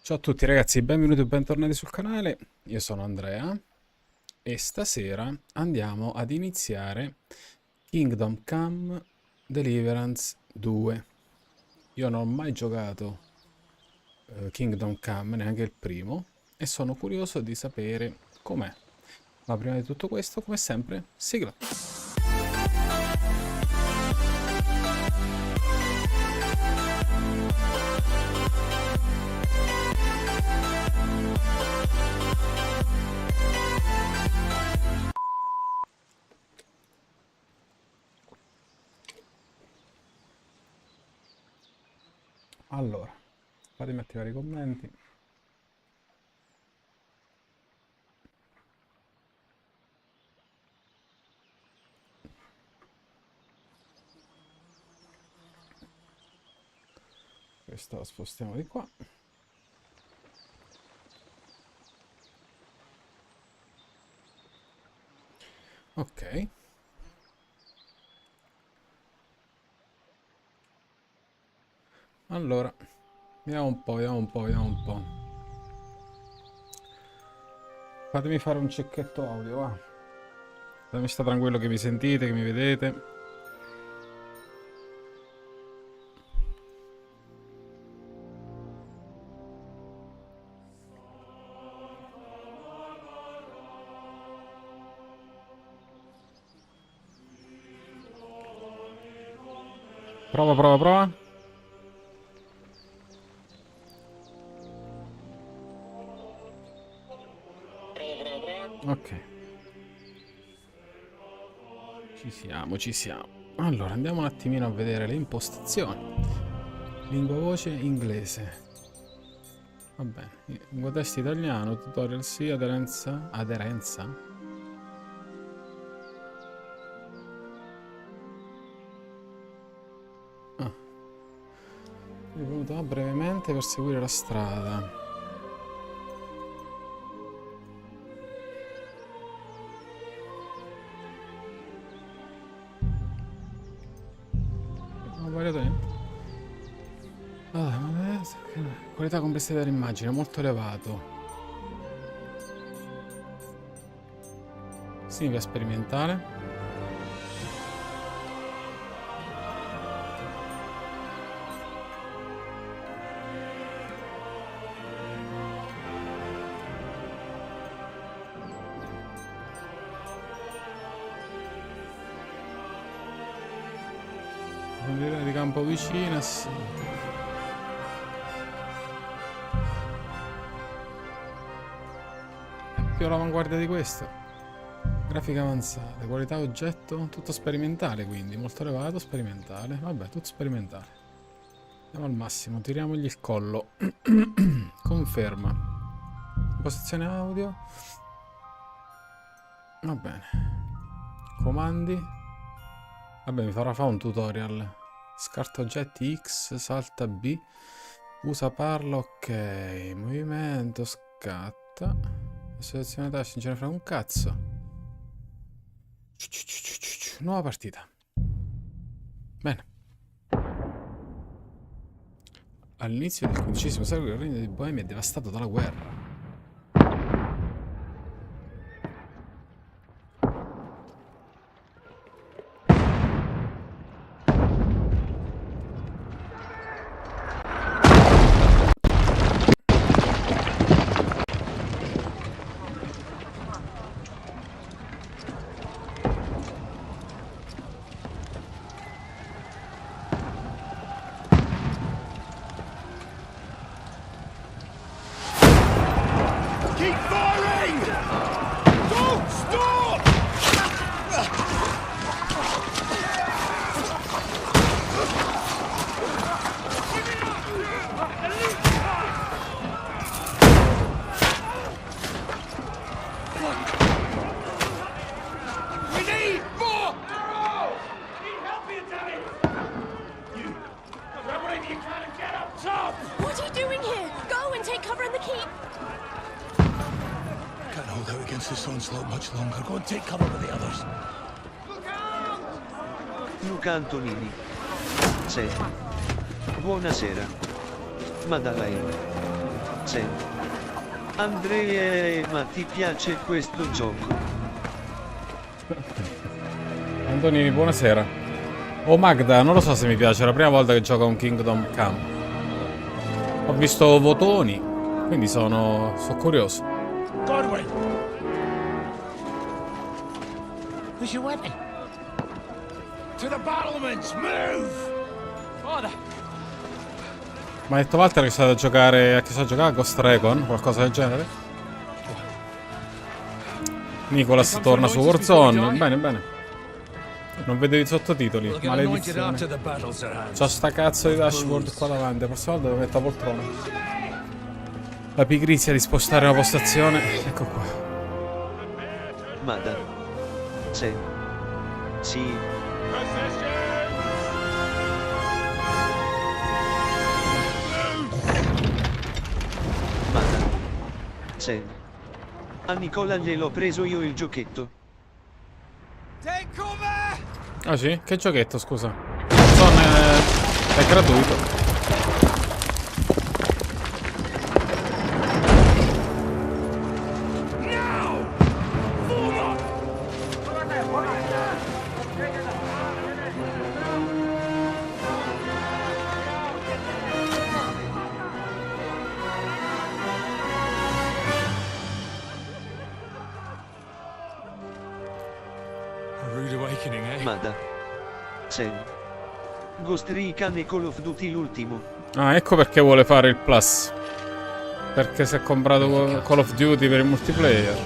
Ciao a tutti ragazzi, benvenuti e bentornati sul canale. Io sono Andrea e stasera andiamo ad iniziare Kingdom Come Deliverance 2. Io non ho mai giocato Kingdom Come, neanche il primo, e sono curioso di sapere com'è. Ma prima di tutto questo, come sempre, sigla. Allora, fatemi attivare i commenti. Questo lo spostiamo di qua. Ok. Allora, vediamo un po'. Fatemi fare un cecchetto audio, va. Fatemi stare tranquillo che mi sentite, che mi vedete. Prova. Ok. Ci siamo. Allora, andiamo un attimino a vedere le impostazioni. Lingua voce inglese. Va bene. Lingua testo italiano, tutorial sì, aderenza. Ah. Mi è venuto brevemente per seguire la strada. Non ho variato niente. Qualità complessiva dell'immagine molto elevato. Significa sperimentale. Condivisione di campo vicina, sì. Più all'avanguardia di questo. Grafica avanzata, qualità oggetto, tutto sperimentale, quindi molto elevato, sperimentale. Vabbè, tutto sperimentale. Andiamo al massimo, tiriamogli il collo. Conferma. Impostazione audio. Va bene. Comandi. Vabbè, mi farà fare un tutorial. Scarta oggetti X, salta B, usa parla, ok. Movimento, scatta. Selezione task, non ce ne frega un cazzo. Nuova partita. Bene. All'inizio del XV secolo il regno di Boemia è devastato dalla guerra. What are you doing here? Go and take cover in the keep. Can't hold out against this onslaught much longer. Go and take cover with the others. Luca Antonini. Sì. Buonasera. Ma da lei. Sì. Andrea, ma ti piace questo gioco? Antonini, buonasera. Oh Magda, non lo so se mi piace, è la prima volta che gioco a un Kingdom Come. Ho visto votoni, quindi sono curioso. Godwin! Where's your weapon? To the battlements! Move! Father! Ma ha detto Walter che sta a giocare. A che sta a giocare? A Ghost Recon? Qualcosa del genere? Nicholas torna su Warzone. Bene, bene. Non vedevi i sottotitoli. Maledizione. C'ho sta cazzo di dashboard qua davanti. La prossima volta devo mettere la poltrona. La pigrizia di spostare una postazione. Ecco qua. Mada. Sì. Sì. Mada. Sì. A Nicola gliel'ho preso io il giochetto. Ah sì? Che giochetto, scusa? Warzone è gratuito. Mada. Sì. Ghost Recon e Call of Duty l'ultimo. Ah, ecco perché vuole fare il plus. Perché si è comprato Call of Duty per il multiplayer.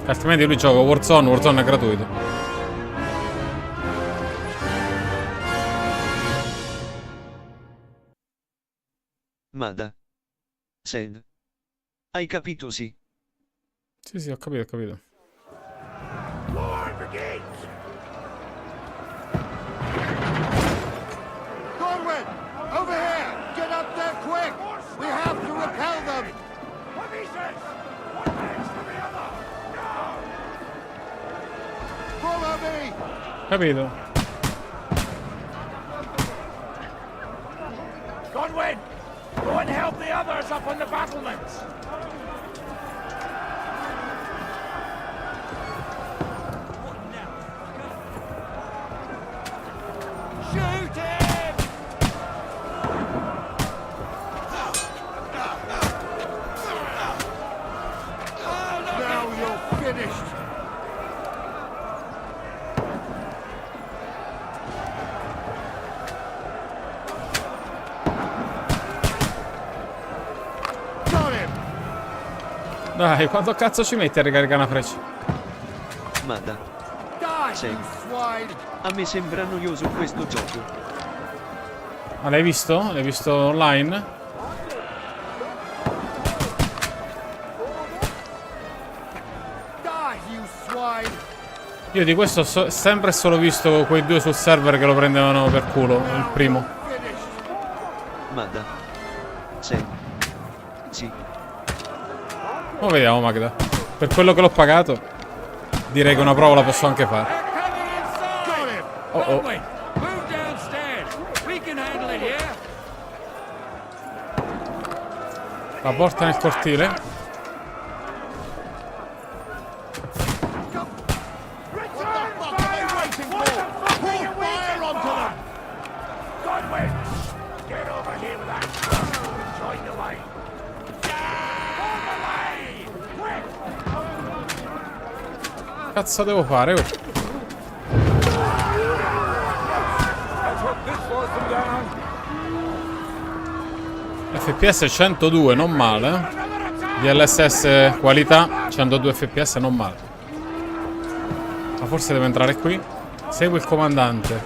Altrimenti lui gioca Warzone, Warzone è gratuito. Mada. Sì. Hai capito sì? Sì, sì, ho capito, ho capito. Godwin! Over here! Get up there quick! We have to repel them! Follow me! Capito? Godwin! Go and help the others up on the battlements! Shoot him! Now you're finished! Got him! Dai, quanto cazzo ci metti a ricaricare una freccia? Mada. Die, Sì. you swine! A me sembra noioso questo gioco. Ma l'hai visto? L'hai visto online? Die, you swine! Io di questo ho sempre e solo visto quei due sul server che lo prendevano per culo, il primo. Finished! Mada. Sì. Sì. Ma vediamo Magda. Per quello che l'ho pagato, direi che una prova la posso anche fare. Got him! Oh oh. Move downstairs! We can handle it here! La porta nel cortile. What the fuck are they waiting for? Pour fire onto them! Godwin! Get over here with that! Join the way! Cazzo devo fare? Oh. FPS 102, non male. DLSS qualità, 102 FPS, non male. Ma forse devo entrare qui. Segui il comandante.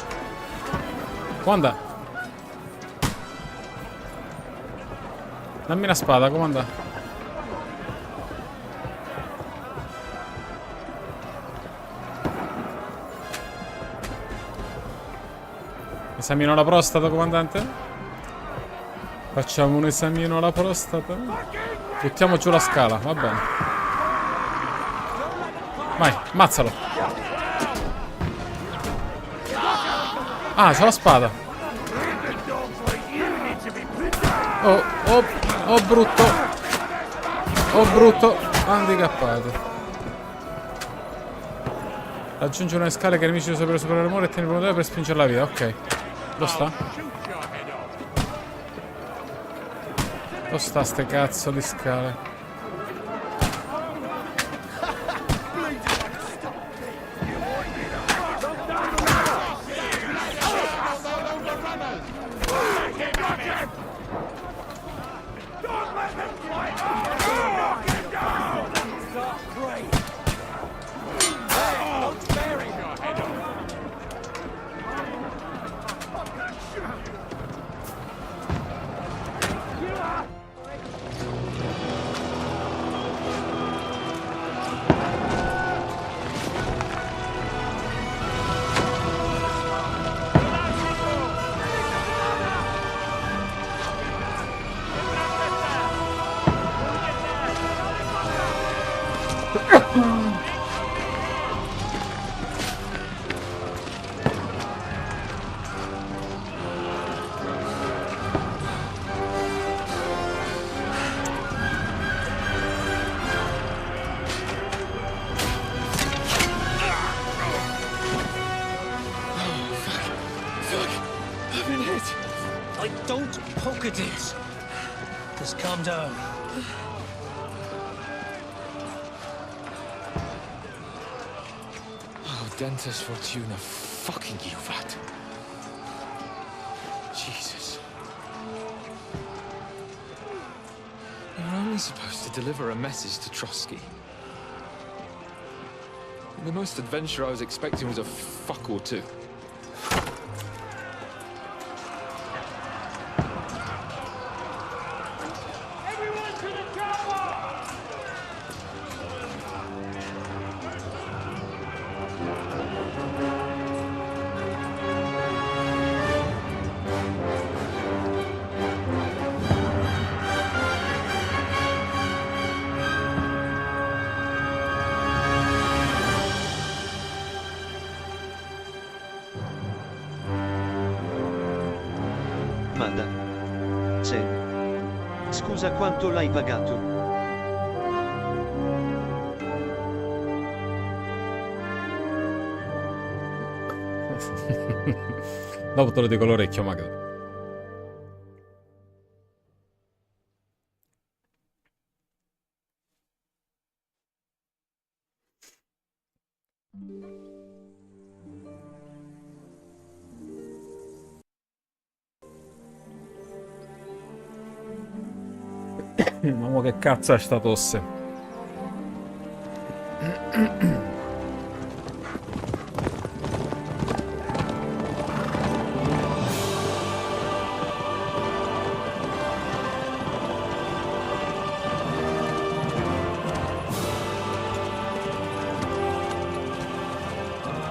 Comanda. Dammi la spada, comanda. Esamino la prostata, comandante. Facciamo un esamino alla prostata. Buttiamo giù la scala, va bene. Vai, ammazzalo. Ah, c'ho la spada. Oh, oh, oh brutto. Oh brutto. Handicappato. Raggiunge una scala che i nemici devono sapere superare il muro e tenere il modello per spingerla via. Ok. Dove sta? Dove sta ste cazzo di scale? Don't poke at it. Just calm down. Oh, Dentes Fortuna, fucking you, vat. Jesus. You're only supposed to deliver a message to Trotsky. The most adventure I was expecting was a fuck or two. Mada. Sì. Scusa, quanto l'hai pagato? Dopo te lo dico l'orecchio, magari. Mamma che cazzo è sta tosse.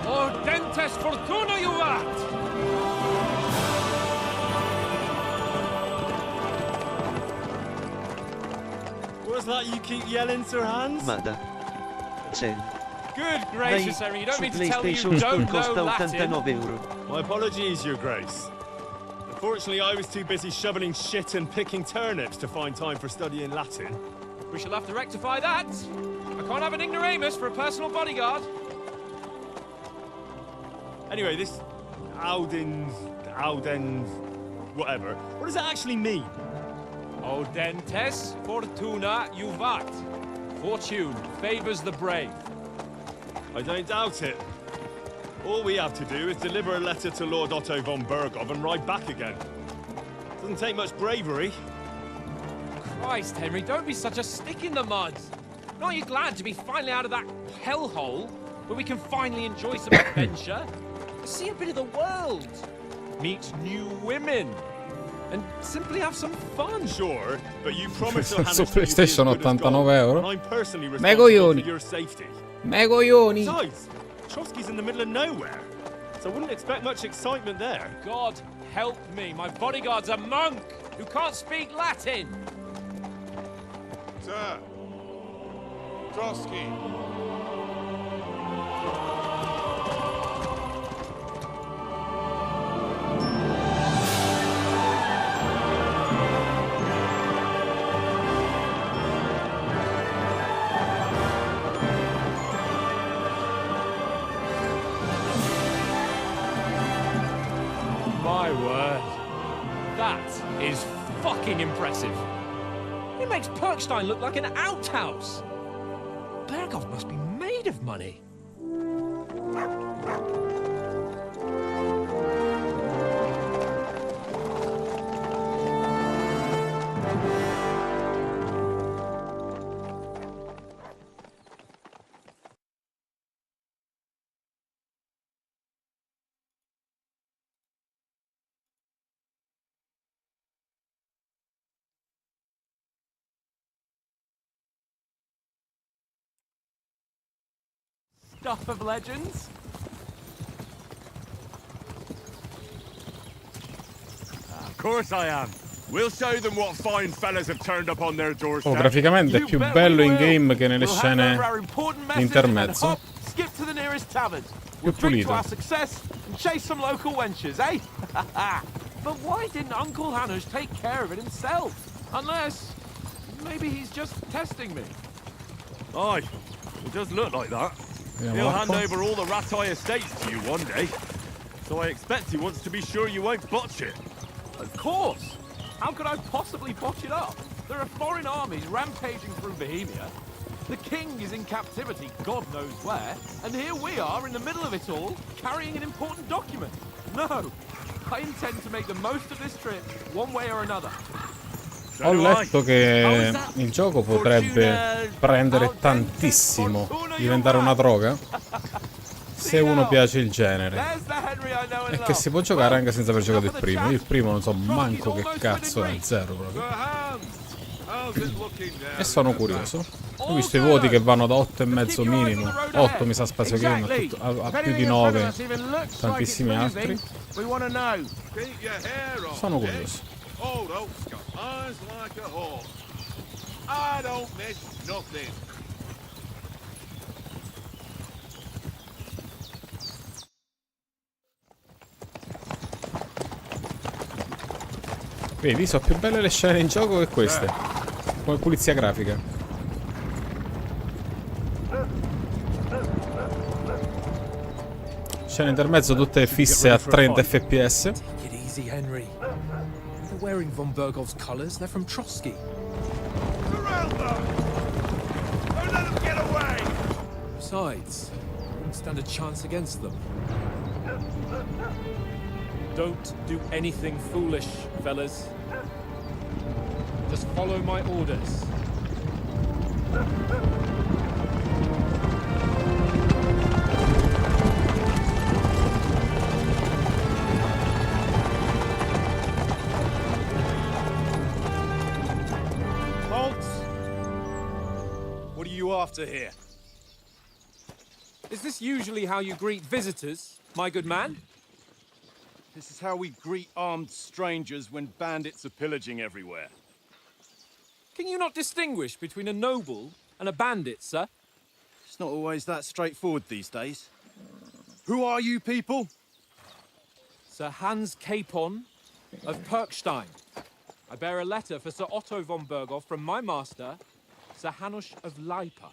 Oh, Dentes Fortuna, you rat! What's that you keep yelling, Sir Hans? Mada. Sì. Good Lei gracious, Henry, you don't su mean to tell me you PlayStation don't know costa Latin? 89 euro. My apologies, Your Grace. Unfortunately, I was too busy shoveling shit and picking turnips to find time for studying Latin. We shall have to rectify that. I can't have an ignoramus for a personal bodyguard. Anyway, this Audens, whatever. What does that actually mean? Oh, Dentes Fortuna juvat. Fortune favors the brave. I don't doubt it. All we have to do is deliver a letter to Lord Otto von Bergov and ride back again. Doesn't take much bravery. Christ, Henry, don't be such a stick in the mud. Aren't you glad to be finally out of that hellhole where we can finally enjoy some adventure? See a bit of the world. Meet new women. And simply have some fun. Sure, but you promised to Su hand us to PlayStation you as good as 89 gold, euro. and I'm personally Me responsible coglioni. for your safety. Me coglioni. Besides, Trotsky's in the middle of nowhere, so I wouldn't expect much excitement there. God help me, my bodyguard's a monk who can't speak Latin. Sir! Trotsky! is fucking impressive. It makes Perkstein look like an outhouse. Berghoff must be made of money. Stuff of legends. Of course I am. We'll show them what fine fellas have turned up on their doorstep. Oh, graficamente è più bello in game che nelle scene di intermezzo. Skip to the nearest tavern. Più pulito. Our success and chase some local wenches, eh? But why didn't Uncle Hanush take care of it himself? Unless maybe he's just testing me. Aye, it does look like that. He'll hand over all the Ratai estates to you one day. So I expect he wants to be sure you won't botch it. Of course! How could I possibly botch it up? There are foreign armies rampaging through Bohemia. The king is in captivity, God knows where. And here we are in the middle of it all, carrying an important document. No! I intend to make the most of this trip, one way or another. Ho letto che il gioco potrebbe prendere tantissimo, diventare una droga, se uno piace il genere, e che si può giocare anche senza aver giocato il primo. Io il primo non so manco che cazzo è, zero proprio. E sono curioso. Ho visto i voti che vanno da 8,5 minimo, 8 mi sa Spazio Game, a più di 9 tantissimi altri. Sono curioso. Old oak's got eyes like a hawk. I don't miss nothing. Vedi, sono più belle le scene in gioco che queste, come pulizia grafica. Scene intermezzo tutte fisse a 30 fps. Take it easy, Henry. They're wearing von Berghoff's colours. They're from Trotsky. Surround them! Don't let them get away! Besides, I wouldn't stand a chance against them. Don't do anything foolish, fellas. Just follow my orders. Halt! What are you after here? Is this usually how you greet visitors, my good man? This is how we greet armed strangers when bandits are pillaging everywhere. Can you not distinguish between a noble and a bandit, sir? It's not always that straightforward these days. Who are you people? Sir Hans Capon of Perkstein. I bear a letter for Sir Otto von Berghoff from my master, Sir Hanush of Lipa.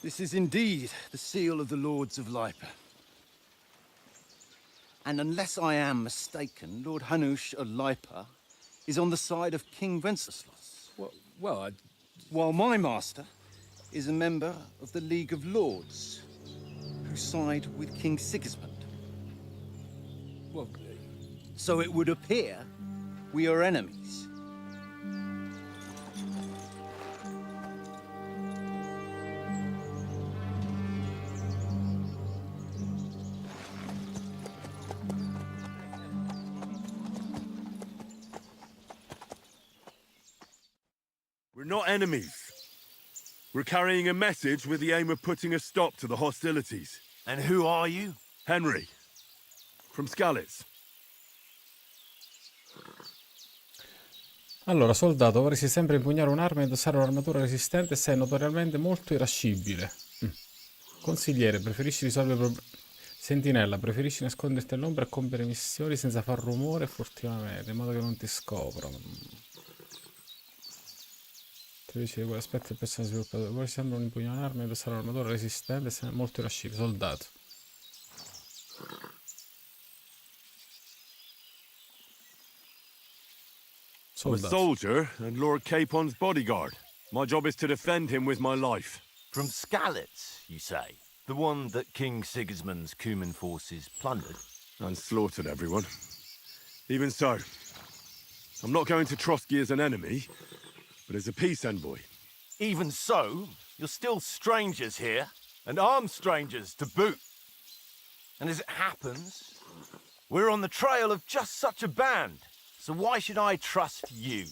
This is indeed the seal of the Lords of Lipa. And unless I am mistaken, Lord Hanush of Lipa is on the side of King Wenceslas. Well, While my master is a member of the League of Lords, who side with King Sigismund. well, So it would appear we are enemies. We're not enemies. We're carrying a message with the aim of putting a stop to the hostilities. And who are you? Henry, from Skalitz. Allora, soldato, vorresti sempre impugnare un'arma e indossare un'armatura resistente e sei notoriamente molto irascibile. Consigliere, preferisci risolvere problemi. Sentinella, preferisci nasconderti all'ombra e compiere missioni senza far rumore furtivamente, in modo che non ti scoprono. molto difficile, quell'aspetto del personaggio sviluppato. Poi sembra un impugno un'arma, sarà un'armatura resistente e molto irascibile. Soldato. I'm a soldier and Lord Capon's bodyguard. My job is to defend him with my life. From Skalitz, you say? The one that King Sigismund's Cuman forces plundered? And slaughtered everyone. Even so, I'm not going to Trotsky as an enemy, but as a peace envoy. Even so, you're still strangers here, and armed strangers to boot. And as it happens, we're on the trail of just such a band. So why should I trust you?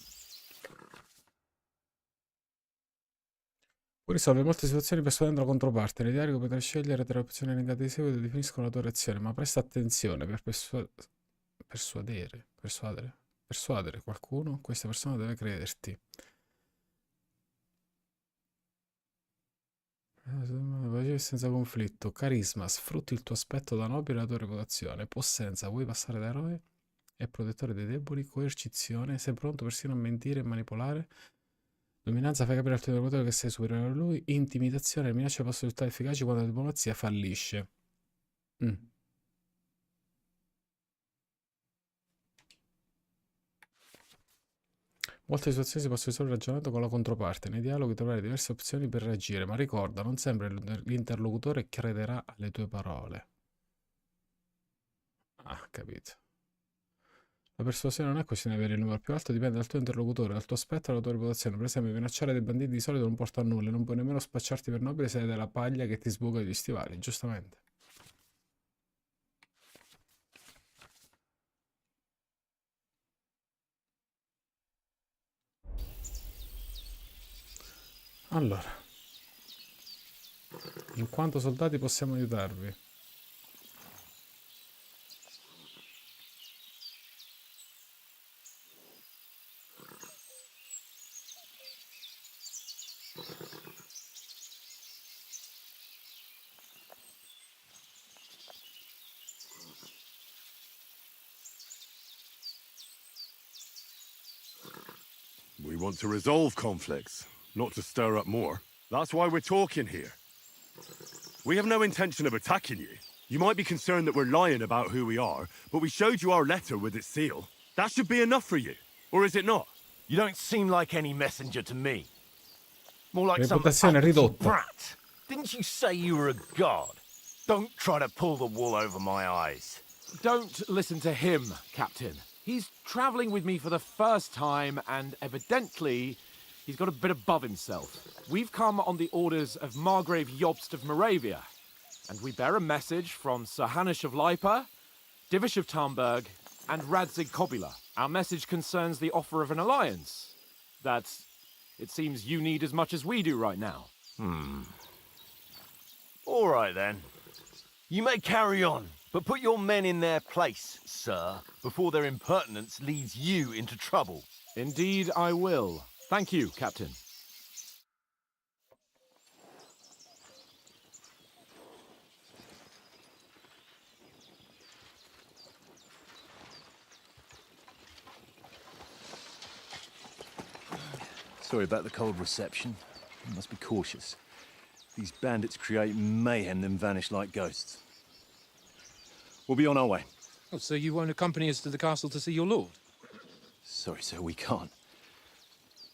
Puoi risolvere molte situazioni persuadendo la controparte. Nei diari potrai scegliere tra le opzioni indicate di seguito e definiscono la tua reazione, ma presta attenzione per persuadere qualcuno. Questa persona deve crederti. Senza conflitto. Carisma. Sfrutti il tuo aspetto da nobile e la tua reputazione. Possenza. Vuoi passare da eroe e protettore dei deboli. Coercizione. Sei pronto persino a mentire e manipolare. Dominanza. Fai capire al tuo interlocutore che sei superiore a lui. Intimidazione. Le minacce possono risultare efficaci quando la diplomazia fallisce. Molte situazioni si possono risolvere ragionando con la controparte. Nei dialoghi troverai diverse opzioni per reagire, ma ricorda, non sempre l'interlocutore crederà alle tue parole. Ah, capito. La persuasione non è questione di avere il numero più alto, dipende dal tuo interlocutore, dal tuo aspetto e dalla tua reputazione. Per esempio, minacciare dei banditi di solito non porta a nulla, non puoi nemmeno spacciarti per nobile se hai della paglia che ti sbuca gli stivali, giustamente. Allora, in quanto soldati possiamo aiutarvi? We want to resolve conflicts, not to stir up more. That's why we're talking here. We have no intention of attacking you. You might be concerned that we're lying about who we are, but we showed you our letter with its seal. That should be enough for you. Or is it not? You don't seem like any messenger to me. More like some Reputazione ridotta. brat. Didn't you say you were a god? Don't try to pull the wool over my eyes. Don't listen to him, Captain. He's travelling with me for the first time, and evidently, he's got a bit above himself. We've come on the orders of Margrave Jobst of Moravia, and we bear a message from Sir Hanush of Lipa, Divish of Tarnberg, and Radzig Kobula. Our message concerns the offer of an alliance that it seems you need as much as we do right now. All right, then. You may carry on, but put your men in their place, sir, before their impertinence leads you into trouble. Indeed, I will. Thank you, Captain. Sorry about the cold reception. You must be cautious. These bandits create mayhem, then vanish like ghosts. We'll be on our way. Oh, so you won't accompany us to the castle to see your lord? Sorry, sir, we can't.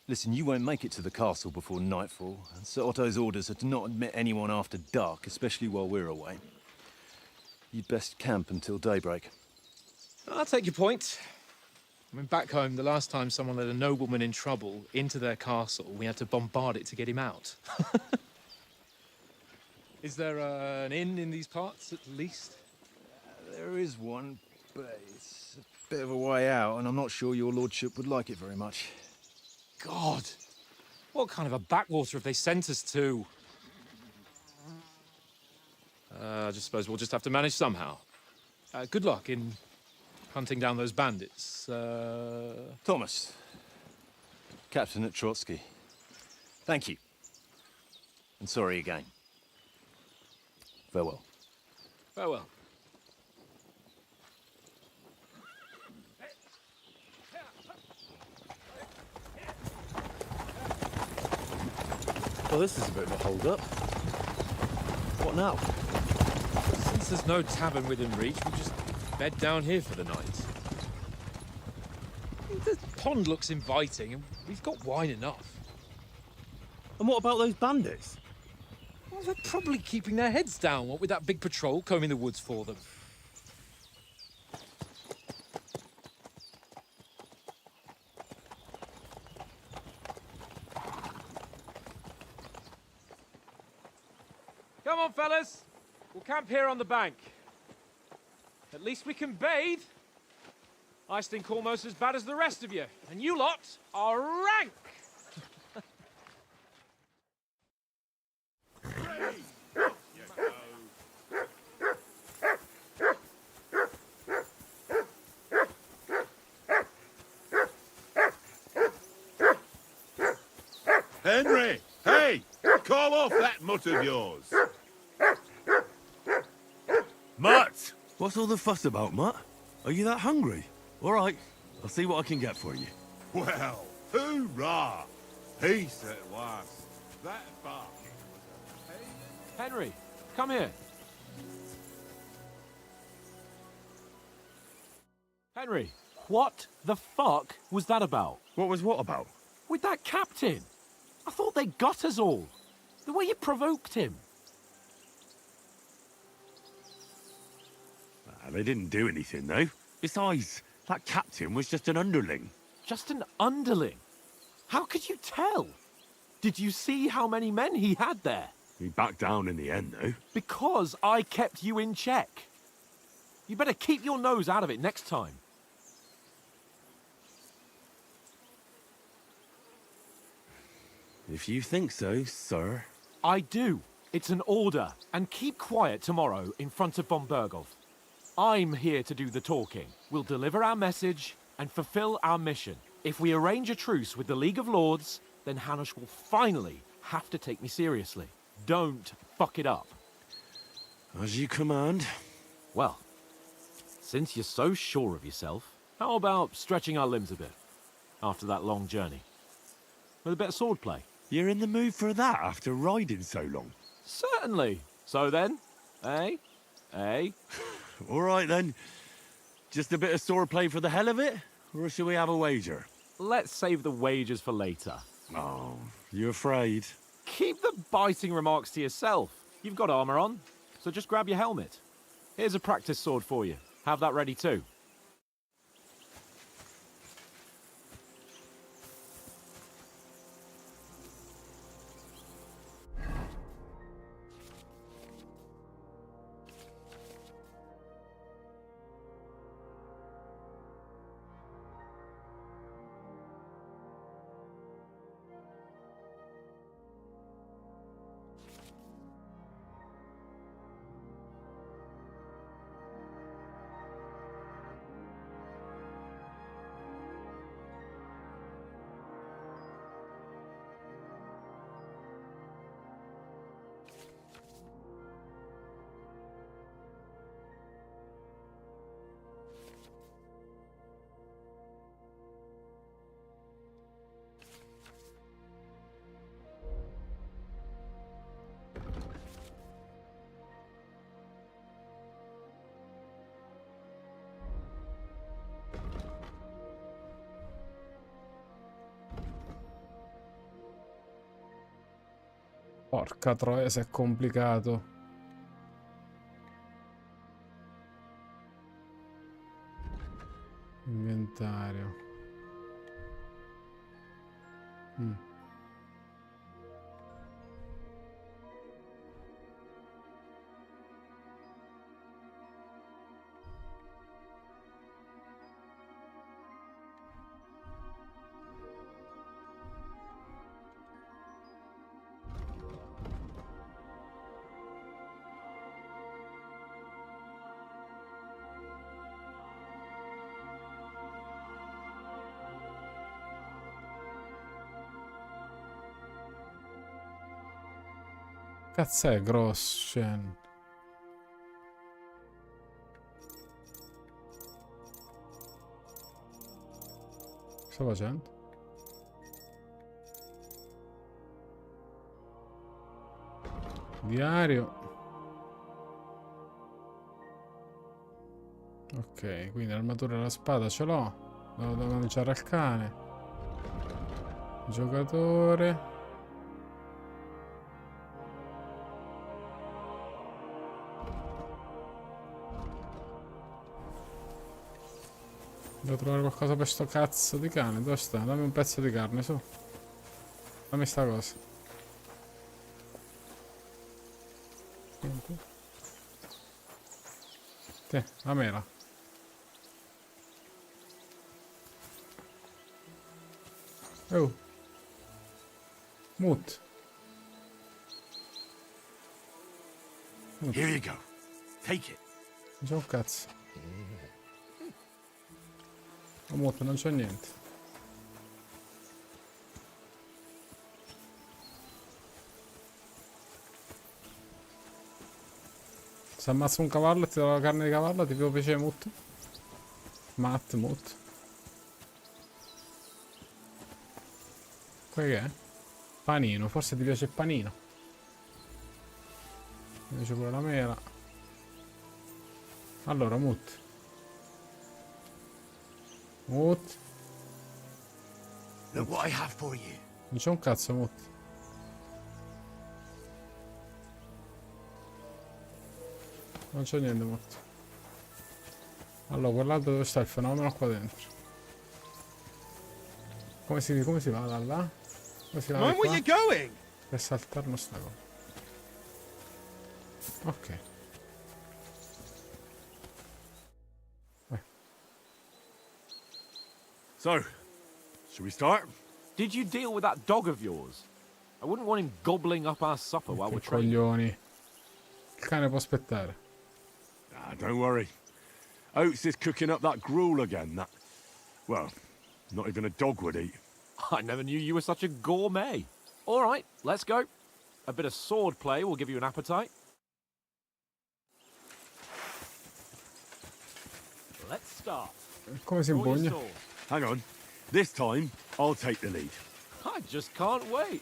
Listen, you won't make it to the castle before nightfall, and Sir Otto's orders are to not admit anyone after dark, especially while we're away. You'd best camp until daybreak. I'll take your point. I mean, back home, the last time someone let a nobleman in trouble into their castle, we had to bombard it to get him out. Is there an inn in these parts, at least? There is one, but it's a bit of a way out, and I'm not sure your lordship would like it very much. God! What kind of a backwater have they sent us to? I just suppose we'll just have to manage somehow. Good luck in hunting down those bandits. Thomas, captain at Trotsky. Thank you. And sorry again. Farewell. Farewell. Well, this is a bit of a hold-up. What now? Since there's no tavern within reach, we'll just bed down here for the night. The pond looks inviting, and we've got wine enough. And what about those bandits? Well, they're probably keeping their heads down, what with that big patrol combing the woods for them. Come on, fellas. We'll camp here on the bank. At least we can bathe. I stink almost as bad as the rest of you, and you lot are rank. Henry! Hey! Call off that mutt of yours! Mutt! What's all the fuss about, Mutt? Are you that hungry? All right, I'll see what I can get for you. Well, hoorah! Peace at last. That barking was a Henry, come here. Henry, what the fuck was that about? What was what about? With that captain? I thought they got us all. The way you provoked him. They didn't do anything, though. Besides, that captain was just an underling. Just an underling? How could you tell? Did you see how many men he had there? He backed down in the end, though. Because I kept you in check. You better keep your nose out of it next time. If you think so, sir. I do. It's an order. And keep quiet tomorrow in front of von Berghoff. I'm here to do the talking. We'll deliver our message and fulfill our mission. If we arrange a truce with the League of Lords, then Hanush will finally have to take me seriously. Don't fuck it up. As you command. Well, since you're so sure of yourself, how about stretching our limbs a bit after that long journey? With a bit of swordplay. You're in the mood for that after riding so long? Certainly. So then, eh? Eh? All right, then. Just a bit of swordplay for the hell of it? Or shall we have a wager? Let's save the wagers for later. Oh, you afraid? Keep the biting remarks to yourself. You've got armor on, so just grab your helmet. Here's a practice sword for you. Have that ready too. Porca troia, se è complicato. Inventario. Cazzo è Groschen? Sto facendo? Diario. Ok, quindi l'armatura e la spada ce l'ho. Devo mangiare al cane. Giocatore. Devo trovare qualcosa per sto cazzo di cane. Dove sta? Dammi un pezzo di carne, su. Dammi sta cosa. Sì, la mela. Oh. Mut. Here you go. Take it. Non c'è un cazzo. Oh, Mut, non c'è niente. Se ammazzo un cavallo e ti do la carne di cavallo, ti piace piacere Mut? Mut. Poi che è? Panino, forse ti piace il panino. Mi piace pure la mela. Allora, Mut. Mut. Look what I have for you. Non c'è un cazzo, Mut. Non c'è niente, Mut. Allora, quell'altro dove sta il fenomeno qua dentro? Come si va da là? Come si va da Mind where qua? you're going? Per saltare non sta cosa. Ok. So, should we start? Did you deal with that dog of yours? I wouldn't want him gobbling up our supper while we're Che training. coglioni. Il cane può aspettare. Ah, don't worry. Oates is cooking up that gruel again. That, well, not even a dog would eat. I never knew you were such a gourmet. All right, let's go. A bit of sword play will give you an appetite. Let's start. Come si Draw your impugna? sword. Hang on. This time, I'll take the lead. I just can't wait.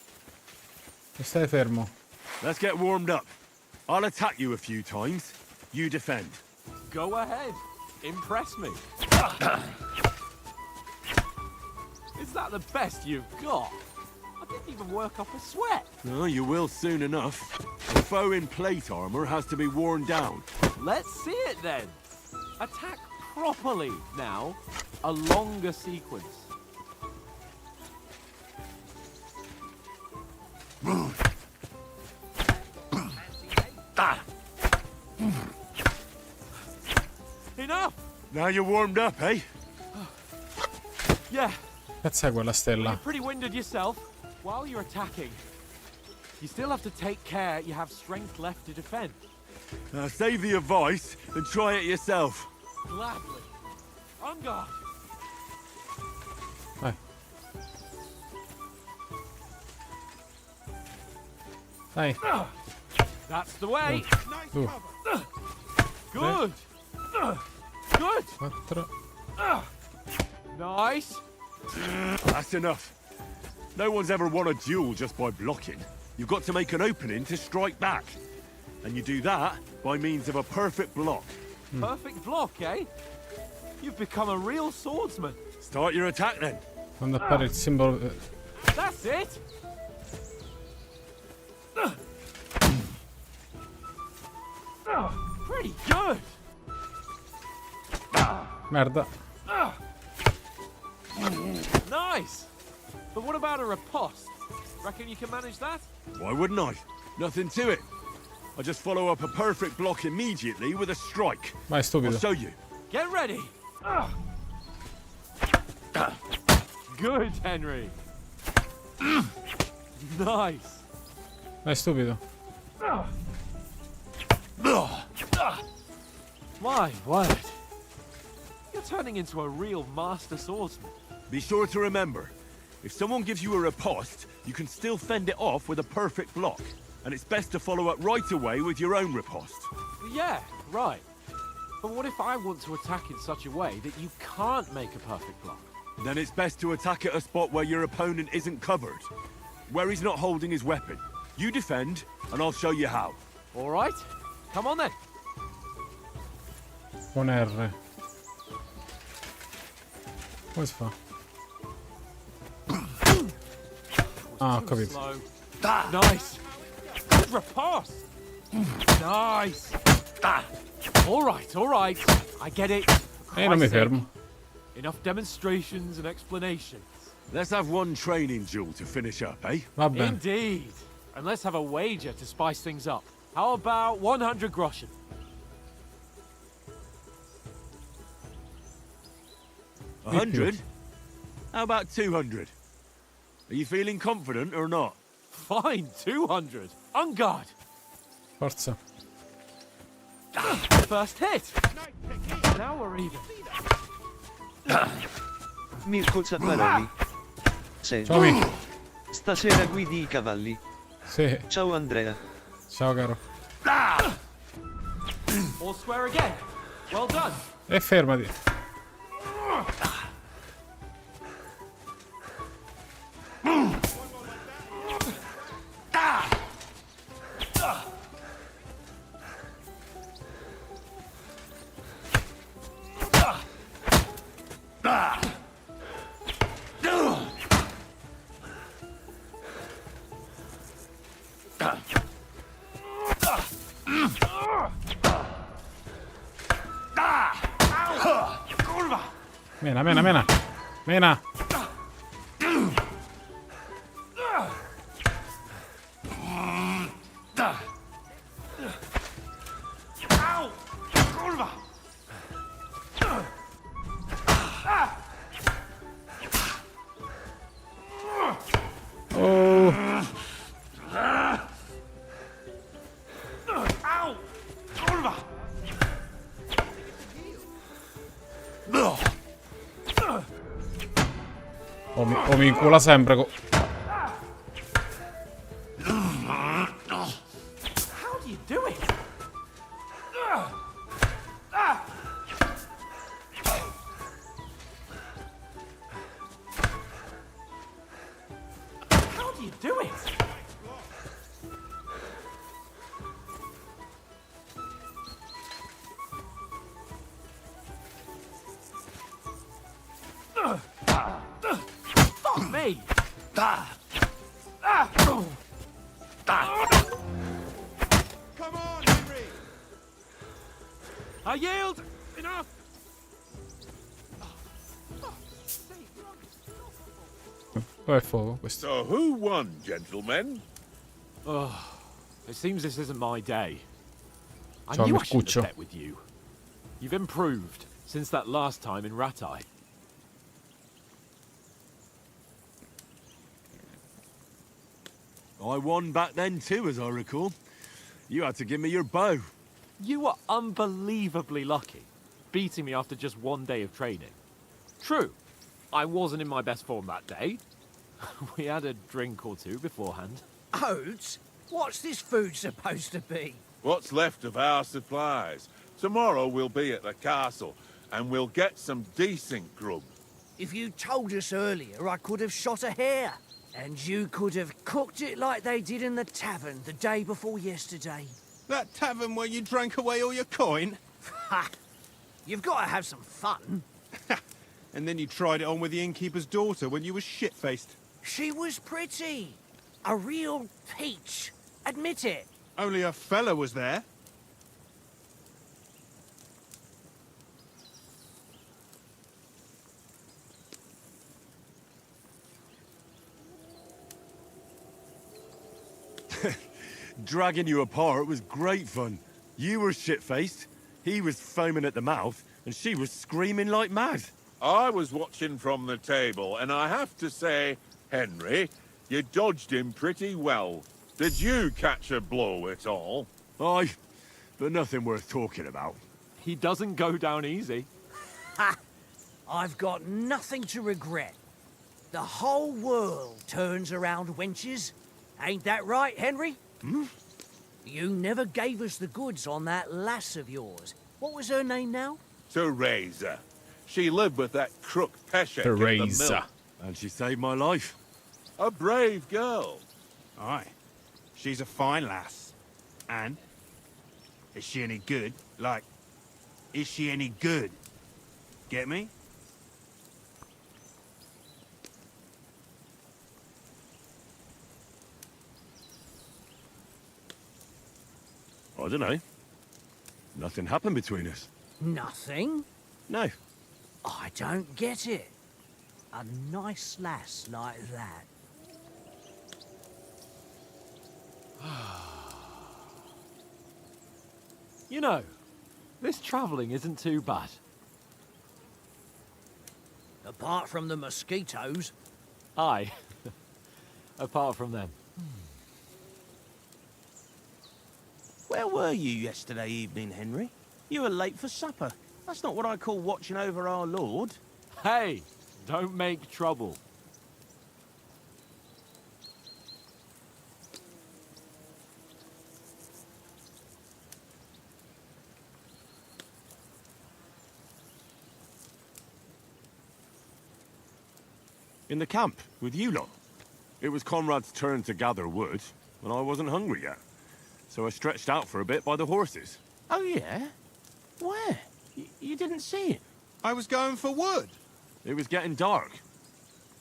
Stai fermo. Let's get warmed up. I'll attack you a few times. You defend. Go ahead. Impress me. Is that the best you've got? I didn't even work up a sweat. Oh, you will soon enough. A foe in plate armor has to be worn down. Let's see it then. Attack properly now. A longer sequence. Enough! Now you're warmed up, eh? Yeah, Cazzo è quella you're stella? pretty winded yourself. While you're attacking, you still have to take care you have strength left to defend. Now save the advice and try it yourself. Gladly. On guard. Vai. Dai. That's the way. Tu. Good. Good. 4. Nice. That's enough. No one's ever won a duel just by blocking. You've got to make an opening to strike back. And you do that by means of a perfect block. Perfect block, eh? You've become a real swordsman. Start your attack then. Quando appare il simbolo. That's it. Pretty good. Merda. Nice. But what about a riposte? Reckon you can manage that? Why wouldn't I? Nothing to it. I just follow up a perfect block immediately with a strike. Vai, I'll stupido. show you. Get ready. Good, Henry. Nice. Vai, stupido. My word. You're turning into a real master swordsman. Be sure to remember, if someone gives you a riposte, you can still fend it off with a perfect block. And it's best to follow up right away with your own riposte. Yeah, right. But what if I want to attack in such a way that you can't make a perfect block? Then it's best to attack at a spot where your opponent isn't covered. Where he's not holding his weapon. You defend, and I'll show you how. All right. Come on then. Con R. Come si fa? Ah, ho capito. Slow. Nice. Good repulse. Nice. All right. I get it. Non mi fermo. Enough demonstrations and explanations. Let's have one training duel to finish up, eh? Va bene. Indeed. And let's have a wager to spice things up. How about 100 groschen? 100? How about 200? Are you feeling confident or not? Fine, 200. On guard. Forza. First hit. Now we're even. Mirko Zapparoni. Sì. Ciao Mick. Stasera guidi I cavalli. Sì. Ciao Andrea. Ciao caro. All square again. Well done. E fermati. Mena. O mi incula sempre How do you do it? How do you do it? Fuck me! Come on, Henry! I yield! Enough! Dov'è fuoco questo? So who won, gentlemen? It seems this isn't my day. I Ciao, knew I shouldn't Mercuccio. have bet with you. You've improved since that last time in Ratai. I won back then too, as I recall. You had to give me your bow. You were unbelievably lucky, beating me after just one day of training. True, I wasn't in my best form that day. We had a drink or two beforehand. Oats? What's this food supposed to be? What's left of our supplies. Tomorrow we'll be at the castle, and we'll get some decent grub. If you told us earlier, I could have shot a hare. And you could have cooked it like they did in the tavern the day before yesterday. That tavern where you drank away all your coin? Ha! You've got to have some fun. And then you tried it on with the innkeeper's daughter when you were shit-faced. She was pretty. A real peach. Admit it. Only a fella was there. Dragging you apart was great fun. You were shit-faced, he was foaming at the mouth, and she was screaming like mad. I was watching from the table, and I have to say, Henry, you dodged him pretty well. Did you catch a blow at all? Aye, but nothing worth talking about. He doesn't go down easy. Ha! I've got nothing to regret. The whole world turns around wenches. Ain't that right, Henry? Hmm? You never gave us the goods on that lass of yours. What was her name now? Teresa. She lived with that crook Peshek in the Teresa. mill. And she saved my life. A brave girl. Aye. She's a fine lass. And? Is she any good? Like, is she any good? Get me? I don't know. Nothing happened between us. Nothing? No. I don't get it. A nice lass like that. You know, this travelling isn't too bad. Apart from the mosquitoes. Aye. Apart from them. Where were you yesterday evening, Henry? You were late for supper. That's not what I call watching over our Lord. Hey, don't make trouble. In the camp, with you lot. It was Conrad's turn to gather wood, and I wasn't hungry yet. So I stretched out for a bit by the horses. Oh, yeah? Where? You didn't see him? I was going for wood. It was getting dark.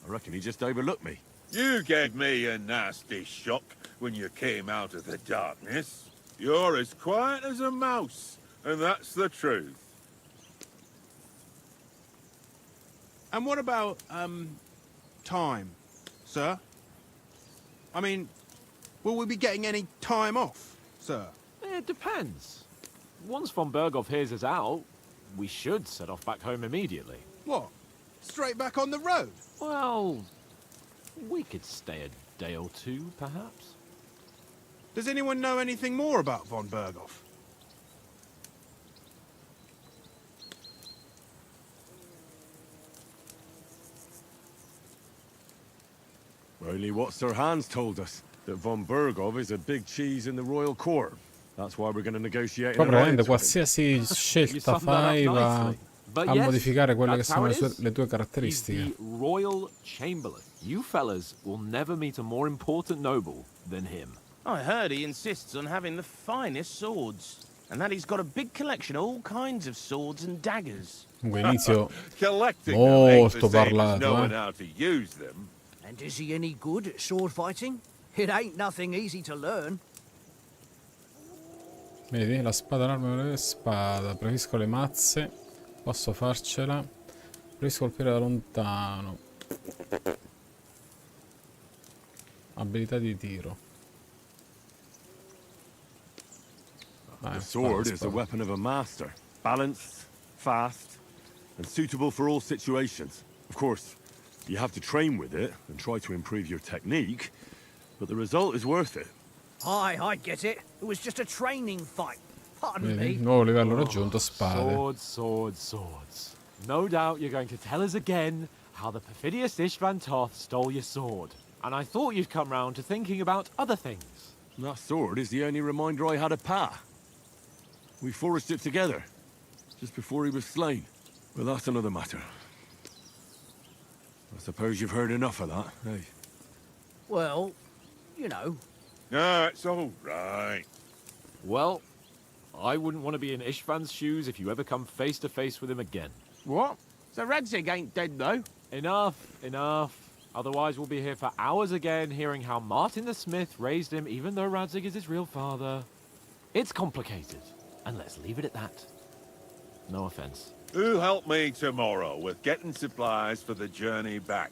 I reckon he just overlooked me. You gave me a nasty shock when you came out of the darkness. You're as quiet as a mouse, and that's the truth. And what about, time, sir? I mean, will we be getting any time off, sir? It depends. Once von Berghoff hears us out, we should set off back home immediately. What? Straight back on the road? Well, we could stay a day or two, perhaps. Does anyone know anything more about von Berghoff? Only what Sir Hans told us, that von Berghoff is a big cheese in the royal court. That's why we're going to negotiate an Praticamente alliance with him. qualsiasi scelta fai va a modificare quelle che sono le tue caratteristiche. He's the Royal Chamberlain. You fellas will never meet a more important noble than him. I heard he insists on having the finest swords, and that he's got a big collection of all kinds of swords and daggers. Comunque inizio Collecting them ain't the molto same as parlato, knowing how to use them. And is he any good at sword fighting? It ain't nothing easy to learn. Vedi, la spada, l'arma, spada. Preferisco le mazze. Posso farcela. Preferisco colpire da lontano. Abilità di tiro. The sword is the weapon of a master. Balanced, fast, and suitable for all situations. Of course, you have to train with it and try to improve your technique, but the result is worth it. Aye, I get it. It was just a training fight. Pardon Vedi, me. nuovo livello raggiunto, spade. Swords, swords, swords. No doubt you're going to tell us again how the perfidious Istvan Toth stole your sword. And I thought you'd come round to thinking about other things. That sword is the only reminder I had of Pa. We forged it together, just before he was slain. But that's another matter. I suppose you've heard enough of that, eh? Well, you know. No, it's all right. Well, I wouldn't want to be in Istvan's shoes if you ever come face to face with him again. What? So Radzig ain't dead, though? Enough, enough. Otherwise we'll be here for hours again hearing how Martin the Smith raised him even though Radzig is his real father. It's complicated, and let's leave it at that. No offense. Who'll help me tomorrow with getting supplies for the journey back?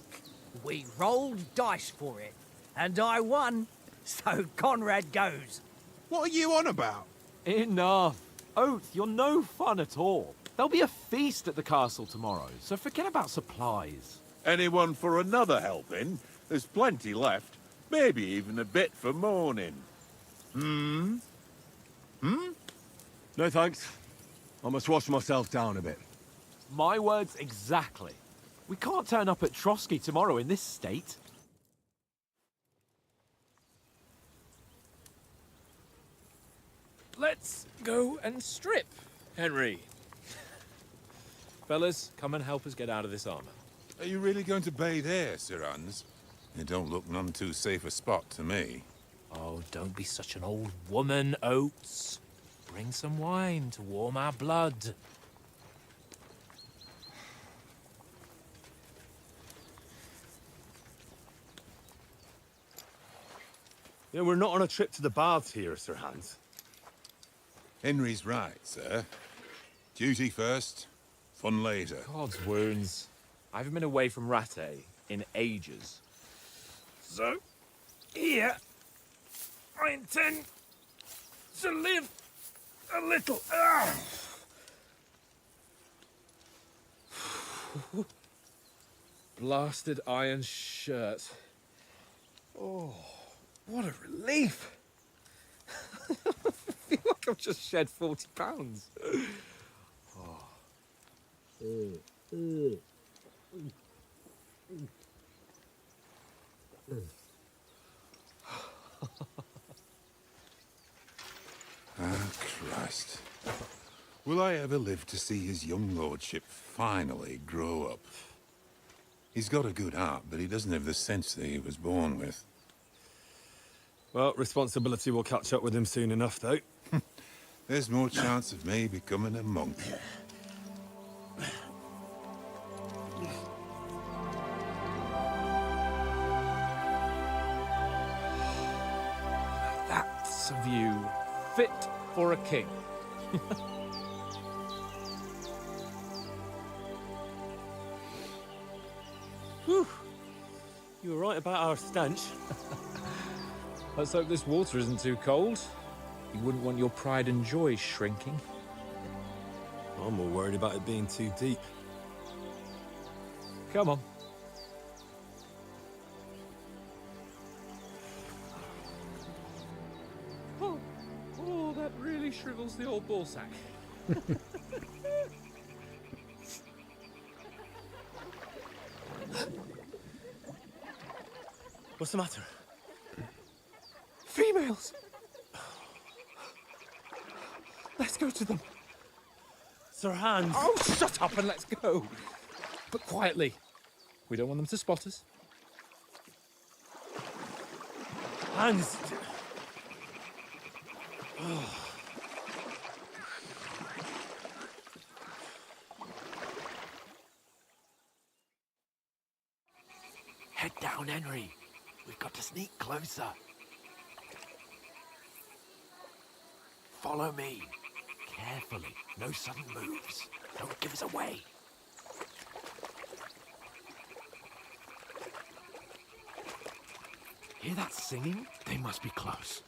We rolled dice for it, and I won, so Conrad goes. What are you on about? Enough. Oath, you're no fun at all. There'll be a feast at the castle tomorrow, so forget about supplies. Anyone for another helping? There's plenty left. Maybe even a bit for morning. No thanks. I must wash myself down a bit. My words exactly. We can't turn up at Trotsky tomorrow in this state. Let's go and strip, Henry. Fellas, come and help us get out of this armor. Are you really going to bathe here, Sir Hans? It don't look none too safe a spot to me. Oh, don't be such an old woman, Oates. Bring some wine to warm our blood. Yeah, we're not on a trip to the baths here, Sir Hans. Henry's right, sir. Duty first, fun later. God's wounds. I haven't been away from Rate in ages. So, here, I intend to live a little. Blasted iron shirt. Oh, what a relief. I feel like I've just shed 40 pounds. Ah, Christ. Will I ever live to see his young lordship finally grow up? He's got a good heart, but he doesn't have the sense that he was born with. Well, responsibility will catch up with him soon enough, though. There's more chance of me becoming a monk. That's a view fit for a king. Whew. You were right about our stench. Let's hope this water isn't too cold. You wouldn't want your pride and joy shrinking. I'm more worried about it being too deep. Come on. Oh, that really shrivels the old ball sack. What's the matter? Females! Let's go to them. Sir Hans! Oh, shut up and let's go. But quietly. We don't want them to spot us. Hans! Head down, Henry. We've got to sneak closer. Follow me. Carefully. No sudden moves. Don't give us away. Hear that singing? They must be close.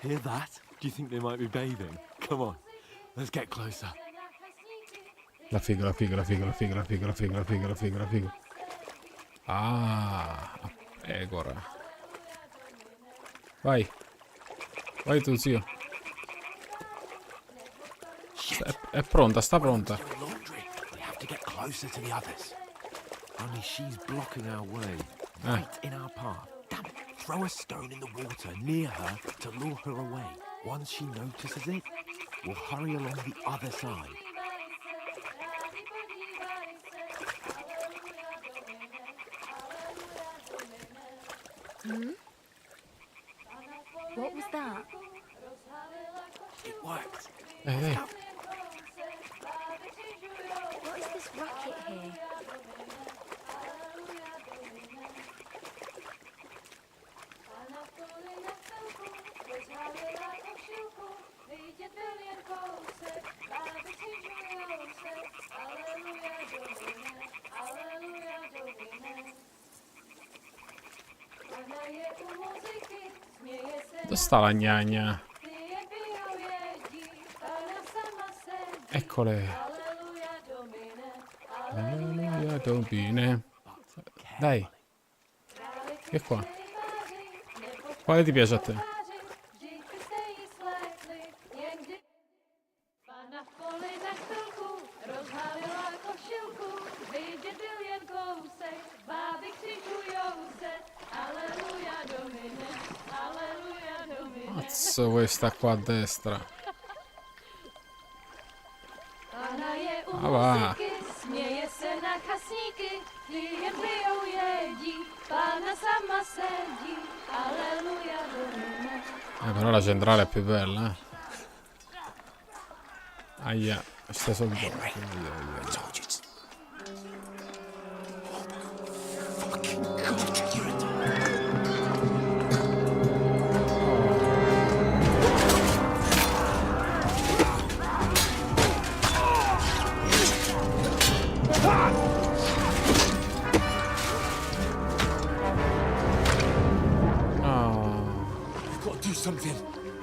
Hear that? Do you think they might be bathing? Come on, let's get closer. La figa, la figa, la figa, la figa, la figa, la figa, la figa, la figa, la figa. Ah, pecora. Vai. Vai tu, zio. È pronta, sta pronta. We have to get closer to the others. Only she's blocking our way, right in our path. Damn it! Throw a stone in the water near her to lure her away. Once she notices it, we'll hurry along the other side. Hmm? What was that? It worked. Hey. What is this racket here? Dove sta la gnagna? Eccole. Alleluia, Domine. Dai. Che qua? Quale ti piace a te? Cazzo, questa qua a destra. Ah, va. Směje se na chasníky, jen pijou jedí, Pána sama sedí, aleluja do nebe. Però la centrale è più bella, eh. Aia, steso il dono. We've got to do something.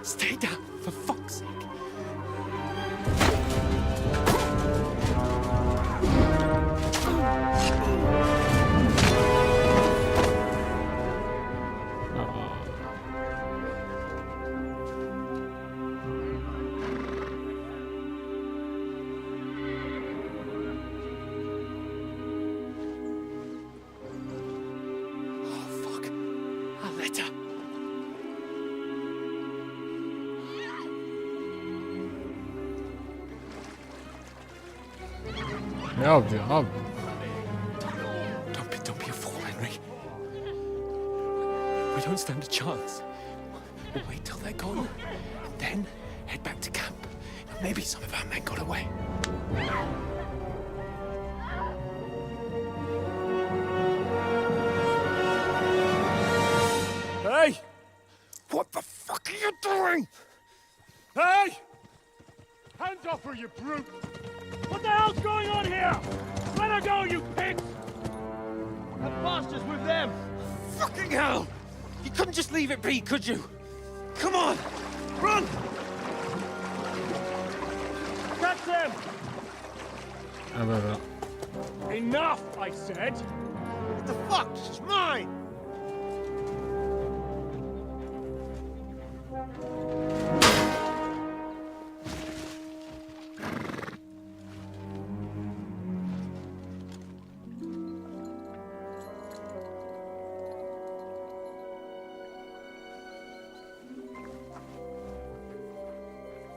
Stay down, for fuck's sake. È ovvio, ovvio. Don't be a fool, Henry. We don't stand a chance. We'll wait till they're gone, and then head back to camp. Maybe some of our men got away. Hey! What the fuck are you doing? Hey! Hands off her, you brute! What the hell's going on here? Let her go, you pigs! That bastard's with them! Fucking hell! You couldn't just leave it be, could you? Come on! Run! Catch them! Enough, I said! What the fuck? She's mine!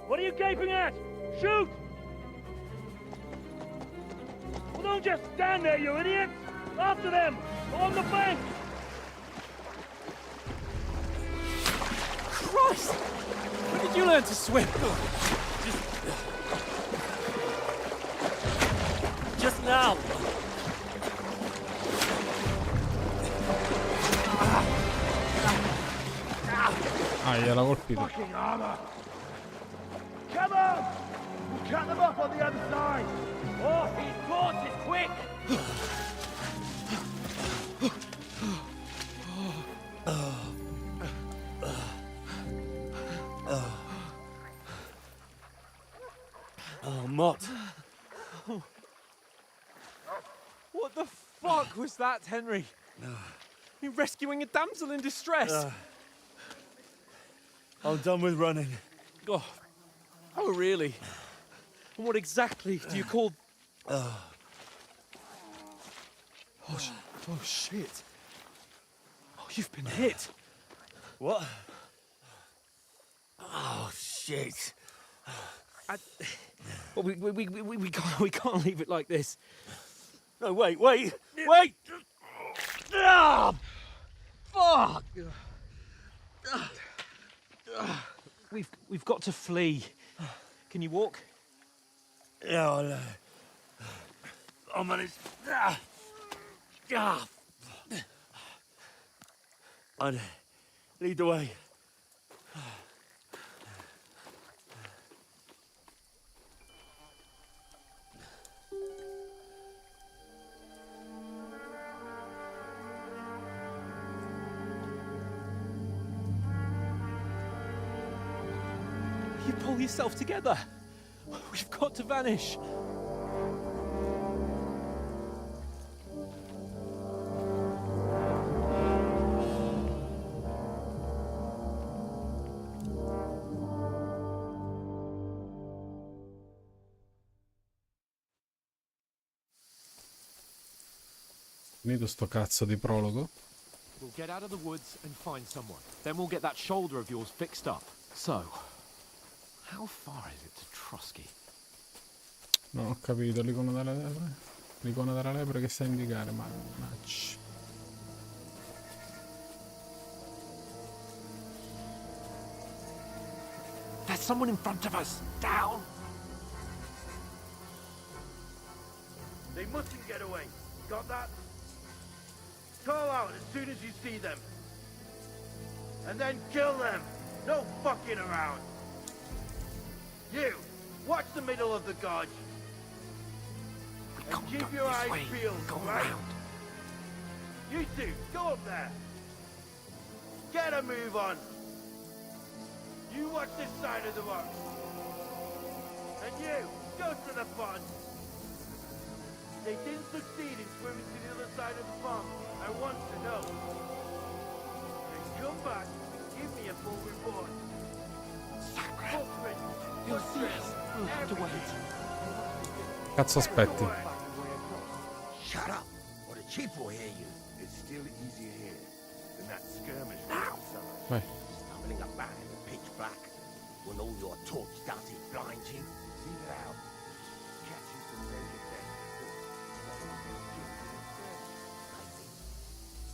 What are you gaping at? Shoot! Well, don't just stand there, you idiots! After them! On the bank! Christ! When did you learn to swim? Just now! Ah, gliela colpito. Fucking armor! Come on! We'll cut them off on the other side! Oh, he's caught it quick! Oh, Mott. What the fuck was that, Henry? You're rescuing a damsel in distress. I'm done with running. Oh, really? And what exactly do you call... Oh, shit. Oh, you've been hit. What? Oh, shit. Well, we can't leave it like this. No, wait! Ah! Fuck! We've got to flee. Can you walk? Yeah, I'll manage. I'd lead the way. You pull yourself together. We've got to vanish. Finito sto cazzo di prologo. We'll get out of the woods and find someone. Then we'll get that shoulder of yours fixed up. So, how far is it to Trusky? Non ho capito, l'icono della lepre? L'icona della lepre che sta a indicare, mannaggia. There's someone in front of us! Down! They mustn't get away. Got that? Call out as soon as you see them. And then kill them. No fucking around. You, watch the middle of the gorge. And keep your eyes peeled, right? You two, go up there. Get a move on. You watch this side of the rock. And you, go to the pond. They didn't succeed in swimming to the other side of the pond. I want to know. Then come back and give me a full report. Footprints, We'll have to wait. Cazzo aspetti? Shut up, or the chief will hear you. It's still easier here than that skirmish. Now! Vai. Stumbling about in the pitch black, when all your torch darting blinds you. See now. Catch you some naked men.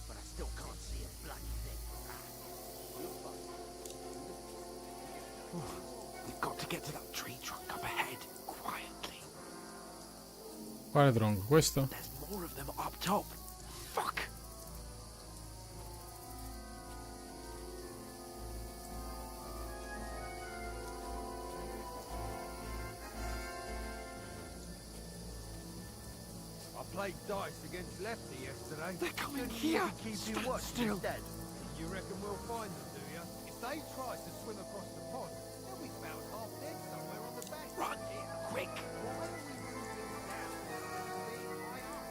But I still can't see a bloody thing. We've got to get to that tree trunk up ahead, quietly. Quale tronco? Questo? There's more of them up top. Fuck! I played dice against Lefty yesterday. They're coming here! Keep you Stand watch still. instead. You reckon we'll find them, do you? If they try to swim across the pond, they'll be found half dead somewhere on the bank. Run, quick! Why don't we move them now? They high up.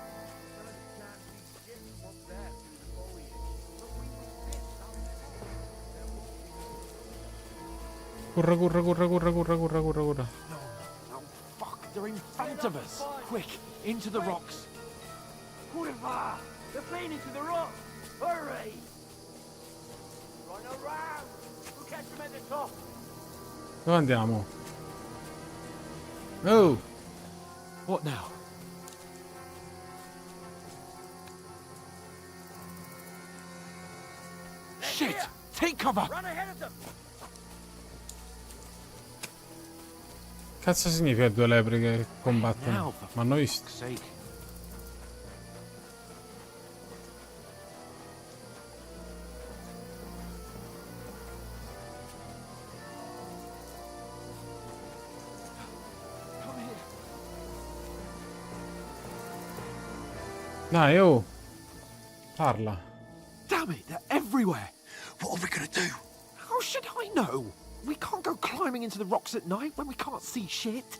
So they can't see shit from there through the foliage. But we will sit down there. They're walking. Curra, curra, curra, curra, curra, curra, curra, curra. No, fuck! They're in front of us! Quick, into the rocks! Quiver! They're playing into the rock! Hurry! Run around! We'll catch them at the top! Dove andiamo? Oh! What now? Shit! Take cover! Run ahead of them! Cazzo significa due lepri che combattono? Ma hanno visto? Dai, oh! Parla. Damn it, they're everywhere! What are we gonna do? How should I know? We can't go climbing into the rocks at night when we can't see shit.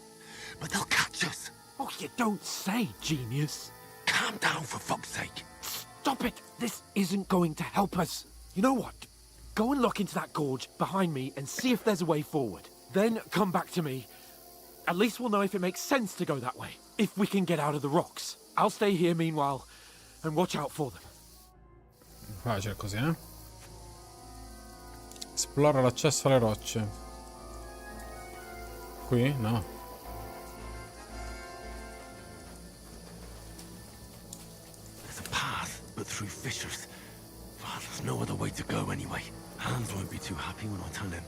But they'll catch us. Oh, you don't say, genius. Calm down, for fuck's sake. Stop it! This isn't going to help us. You know what? Go and look into that gorge behind me and see if there's a way forward. Then come back to me. At least we'll know if it makes sense to go that way. If we can get out of the rocks. I'll stay here meanwhile and watch out for them. Facile così, eh? Esplora l'accesso alle rocce. Qui? No. There's a path, but through fissures. Well, there's no other way to go anyway. Hans won't be too happy when I tell him.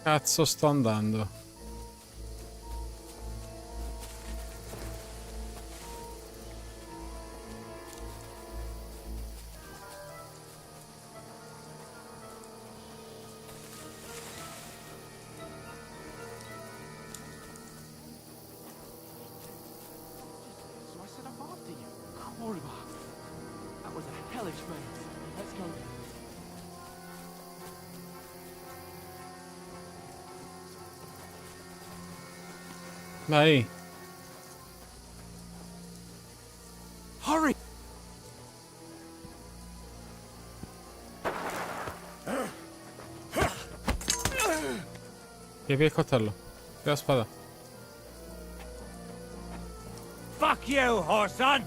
Cazzo sto andando? So I said I'm after you. Kurva. That was a hellish phase. Let's go. Dai. Hurry! Via il coltello. La spada. Fuck you, whoreson!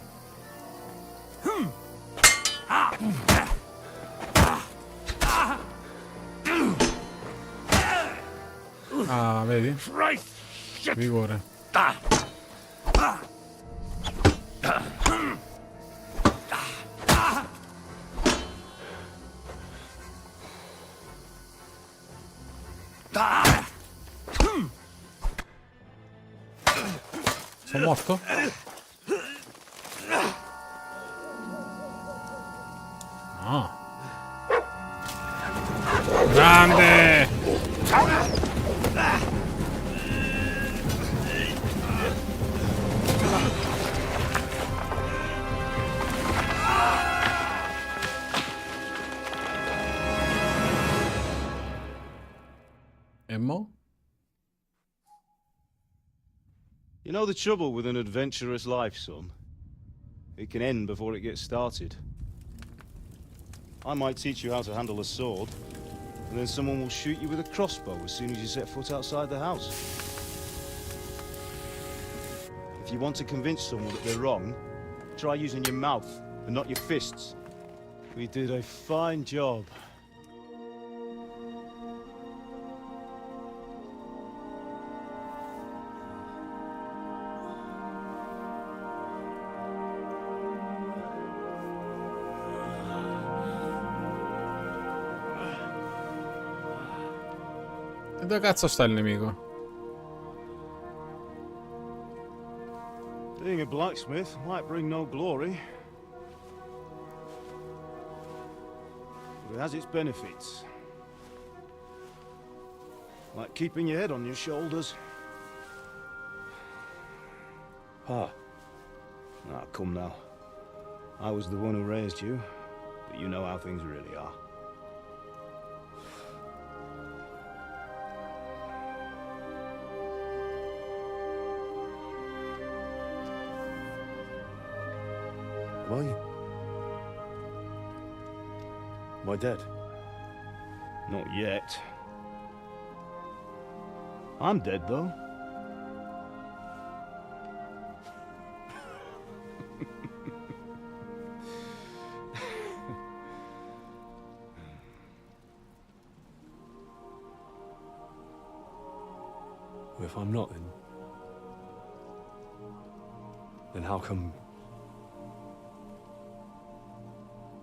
Ah, vedi? Vigore. Sono morto? No. Grande! E mo? You know the trouble with an adventurous life, son? It can end before it gets started. I might teach you how to handle a sword, and then someone will shoot you with a crossbow as soon as you set foot outside the house. If you want to convince someone that they're wrong, try using your mouth and not your fists. We did a fine job. E dove cazzo sta il nemico? Being a blacksmith might bring no glory, but it has its benefits. Like keeping your head on your shoulders. Ah, come now. I was the one who raised you, but you know how things really are. Am I dead? Not yet. I'm dead, though. If I'm not, then how come...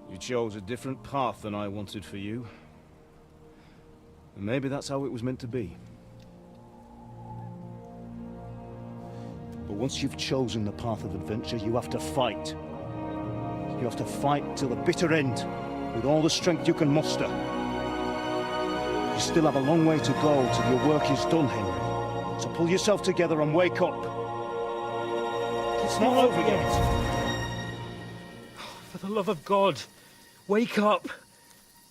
You chose a different path than I wanted for you. And maybe that's how it was meant to be. But once you've chosen the path of adventure, you have to fight. You have to fight till the bitter end, with all the strength you can muster. You still have a long way to go till your work is done, Henry. So pull yourself together and wake up. It's not over yet. For the love of God, wake up.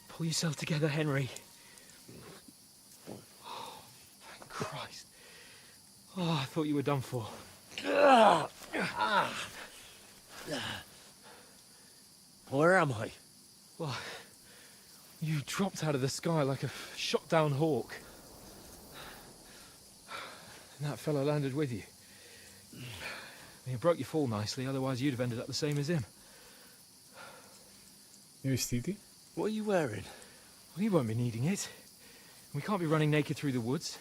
Pull yourself together, Henry. Oh, thank Christ. Oh, I thought you were done for. Where am I? Well, you dropped out of the sky like a shot-down hawk. And that fella landed with you. You broke your fall nicely, otherwise you'd have ended up the same as him. I vestiti? What are you wearing? Well, you won't be needing it. We can't be running naked through the woods.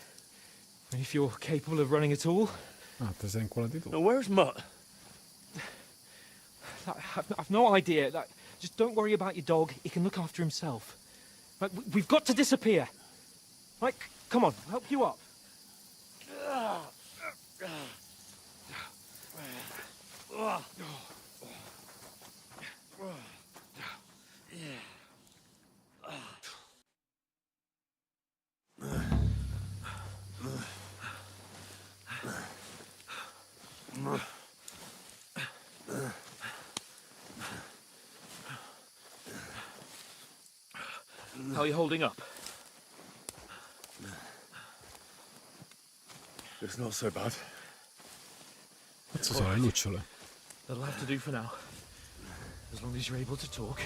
And if you're capable of running at all... Ah, te sei inculati tu. Now, where's Mutt? I've no idea. Just don't worry about your dog. He can look after himself. Right, we've got to disappear. Right, come on, I'll help you up. How are you holding up? It's not so bad. Cazzo sono le lucciole? That'll have to do for now. As long as you're able to talk.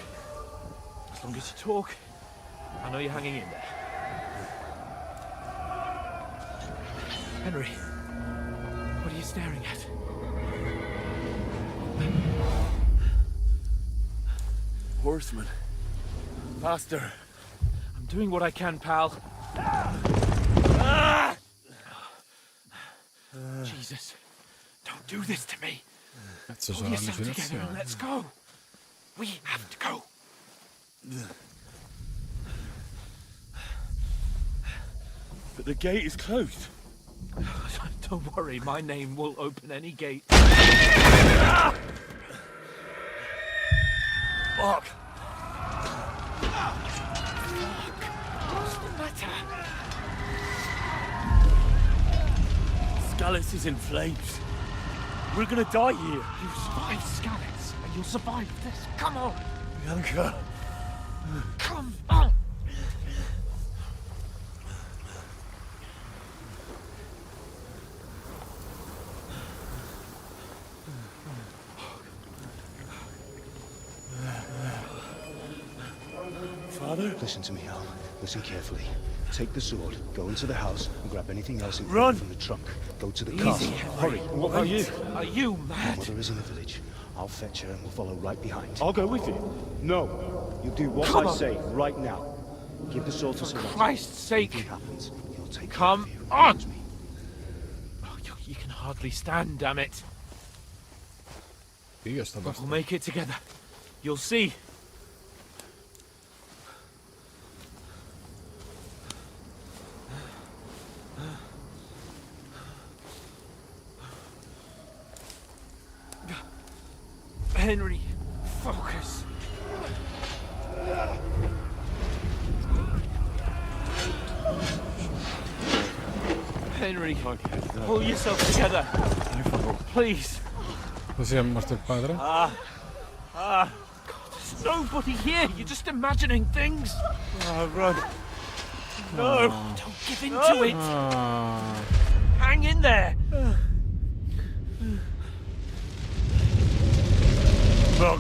As long as you talk, I know you're hanging in there. Henry, what are you staring at? Horseman. Faster. I'm doing what I can, pal. Jesus, don't do this to me. Pull yourself together and let's go. We have to go. But the gate is closed. Don't worry, my name will open any gate. Fuck. What's the matter? Scallis is in flames. We're gonna die here. You survived Scallis, and you'll survive this. Come on. Bianca. Come on. Father? Listen to me, Al. Listen carefully. Take the sword, go into the house, and grab anything else Run! from the trunk. Go to the Easy, castle. Henry. Hurry. What about you? Are you My mad? mother is in the village. I'll fetch her and we'll follow right behind. I'll go with you. No. You do what Come I on. say right now. Give the sword to For someone. Christ's sake. Anything happens, he'll take Come care of you. on. Trust me. Oh, you can hardly stand, damn it. Io sto But we'll make it together. You'll see. Henry, focus. Henry, pull yourself together. Please. Così è morto il padre? God, there's nobody here. You're just imagining things. Run. No, don't give in to it. Hang in there. Mom.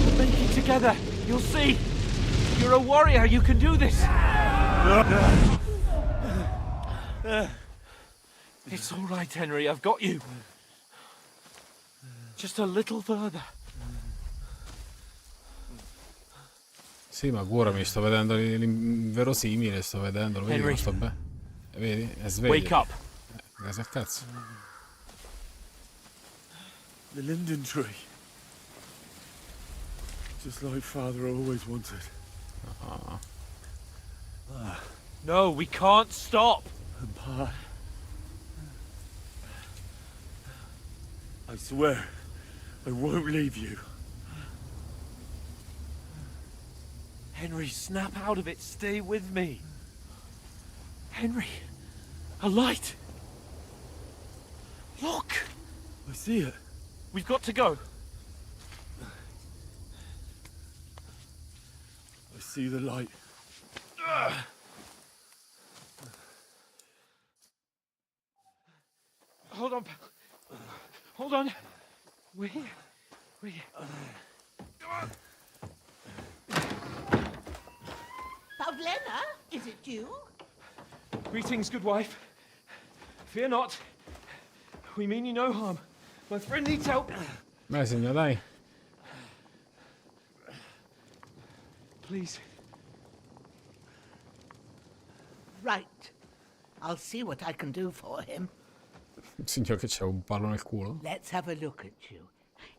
We'll make it together. You'll see. You're a warrior. You can do this. It's all right, Henry. I've got you. Just a little further. Sì, ma curami, sto vedendo l'inverosimile, sto vedendo, lo vedi Henry. che sto bene? Vedi? È sveglio. Wake up. Casa al cazzo. The linden tree. Just like Father always wanted. No, we can't stop. And Pa. I swear, I won't leave you. Henry, snap out of it. Stay with me. Henry, a light. Look. I see it. We've got to go. I see the light. Hold on. Hold on. We're here. We're here. Pavlena, is it you? Greetings, good wife. Fear not. We mean you no harm. My friend needs help. Beh, signor, dai. Please. Right. I'll see what I can do for him. Signor che c'ha un palo nel culo. Let's have a look at you.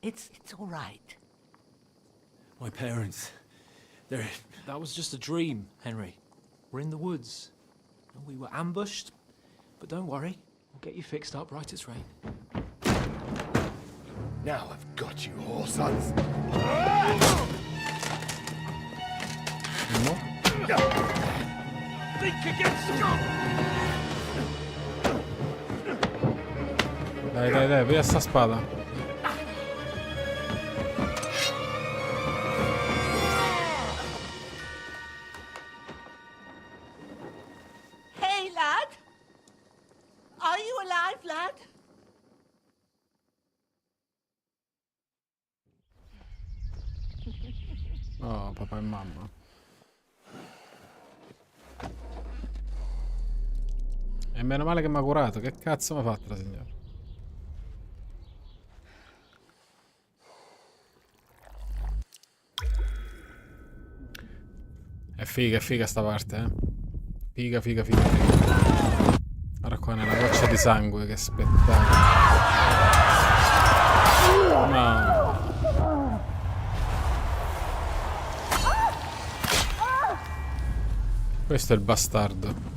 It's all right. My parents. They're... That was just a dream, Henry. We're in the woods. We were ambushed, but don't worry. We'll get you fixed up right as rain. Now I've got you, whore sons. No? Think against Dai, dai, dai, via sta spada. Hey, lad. Are you alive, lad? Oh, papà e mamma. E meno male che mi ha curato. Che cazzo mi ha fatto la signora? È figa sta parte, eh. Figa. Guarda qua nella goccia di sangue, che spettacolo. No. Questo è il bastardo.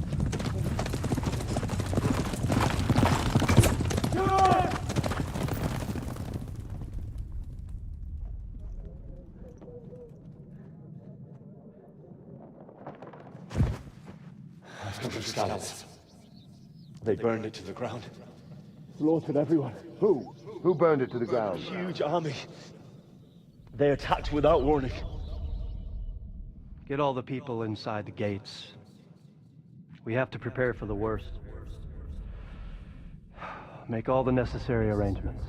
They burned it to the ground. Slaughtered everyone. Who? Who burned it to the ground? Huge army. They attacked without warning. Get all the people inside the gates. We have to prepare for the worst. Make all the necessary arrangements.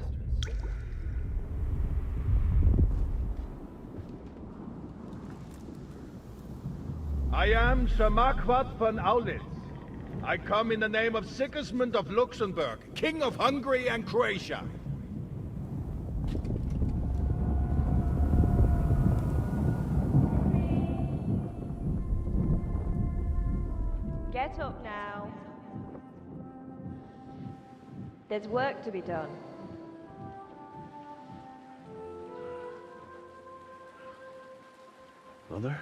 I am Sir Marquardt von Aulitz. I come in the name of Sigismund of Luxembourg, King of Hungary and Croatia. Get up now. There's work to be done. Mother?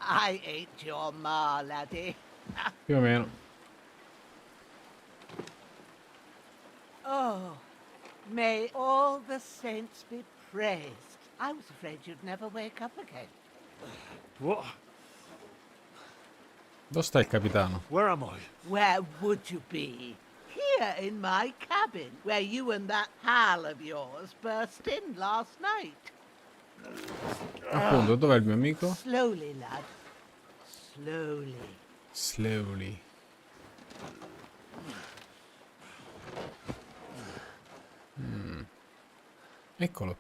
I ain't your ma, laddie. Più o meno. Oh, may all the saints be praised. I was afraid you'd never wake up again. What? Dove sta il capitano? Where am I? Where would you be? Here in my cabin, where you and that pal of yours burst in last night. Appunto, dov'è il mio amico? Slowly, lad. Slowly. Slowly. Eccolo.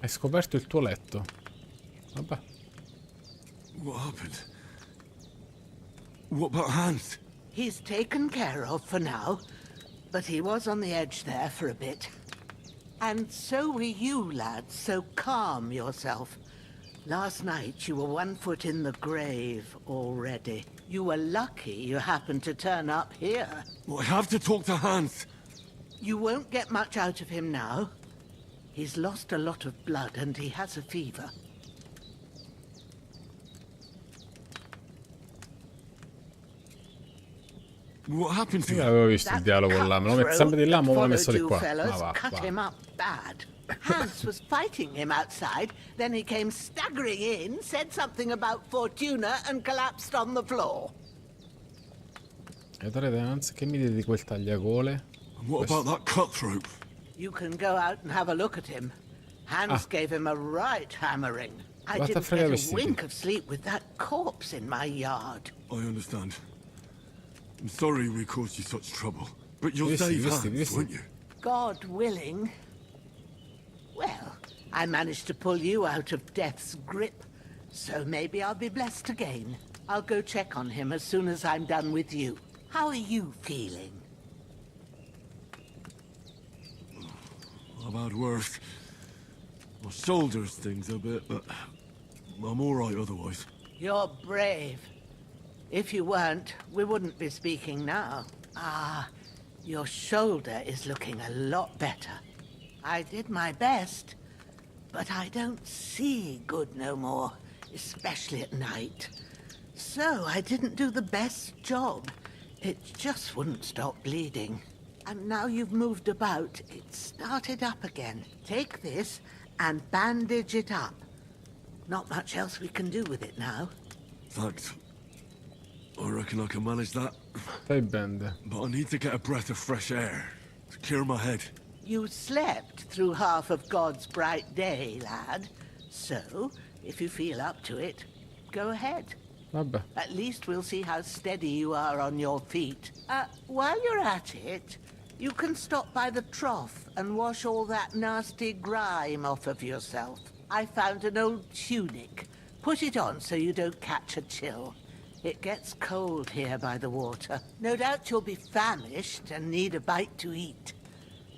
Hai scoperto il tuo letto. Vabbè. What happened? What about Hans? He's taken care of for now, but he was on the edge there for a bit. And so were you, lad, so calm yourself. Last night you were 1 foot in the grave already. You were lucky you happened to turn up here. Well, I have to talk to Hans. You won't get much out of him now. He's lost a lot of blood and he has a fever. What happened to Io him? avevo visto il dialogo là, me lo metto sempre di là, ma me l'ho messo di qua. Fellas, Ma va, cut va. him up bad. Hans was fighting him outside, then he came staggering in, said something about Fortuna and collapsed on the floor. E Hans, che mi dite di quel tagliagole? What about that cutthroat? You can go out and have a look at him. Hans gave him a right hammering. I Vatti a didn't fregare get a vestiti. wink of sleep with that corpse in my yard. I understand. I'm sorry we caused you such trouble. But you'll Vestiti, save vestiti, Hans, vestiti. won't you? God willing. Well, I managed to pull you out of death's grip, so maybe I'll be blessed again. I'll go check on him as soon as I'm done with you. How are you feeling? I've had worse. My shoulders stings a bit, but I'm all right otherwise. You're brave. If you weren't, we wouldn't be speaking now. Ah, your shoulder is looking a lot better. I did my best, but I don't see good no more, especially at night. So I didn't do the best job. It just wouldn't stop bleeding. And now you've moved about, it started up again. Take this and bandage it up. Not much else we can do with it now. Thanks. I reckon I can manage that. Stai bene. But I need to get a breath of fresh air to clear my head. You slept through half of God's bright day, lad. So, if you feel up to it, go ahead. Vabbè. At least we'll see how steady you are on your feet. While you're at it, You can stop by the trough and wash all that nasty grime off of yourself. I found an old tunic. Put it on so you don't catch a chill. It gets cold here by the water. No doubt you'll be famished and need a bite to eat.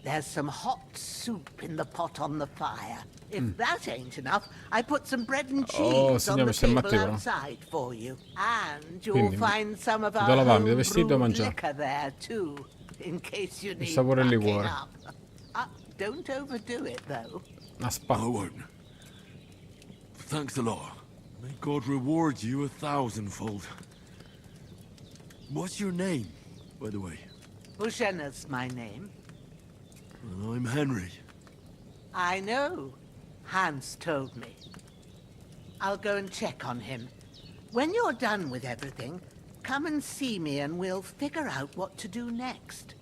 There's some hot soup in the pot on the fire. If that ain't enough, I put some bread and cheese on the table outside for you. And you'll find some of our homebrewed liquor there too, in case you need backing up. Don't overdo it though. I won't. Thanks a lot. May God reward you 1,000-fold. What's your name, by the way? Bushena's my name. I'm Henry. I know. Hans told me. I'll go and check on him. When you're done with everything, come and see me and we'll figure out what to do next.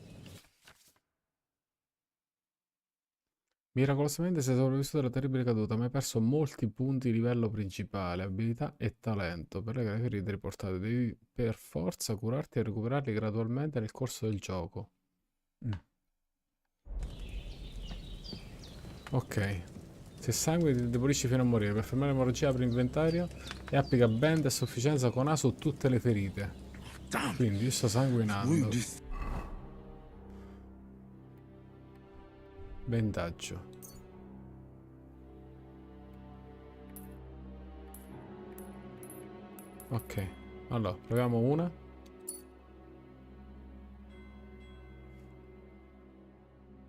Miracolosamente sei sopravvissuto alla terribile caduta, ma hai perso molti punti di livello principale, abilità e talento. Per le ferite riportate devi per forza curarti e recuperarli gradualmente nel corso del gioco. Ok. Se sangue ti indebolisci fino a morire. Per fermare l'emorragia apri l'inventario e applica band a sufficienza con A su tutte le ferite. Quindi io sto sanguinando. Bendaggio. Ok, allora proviamo una.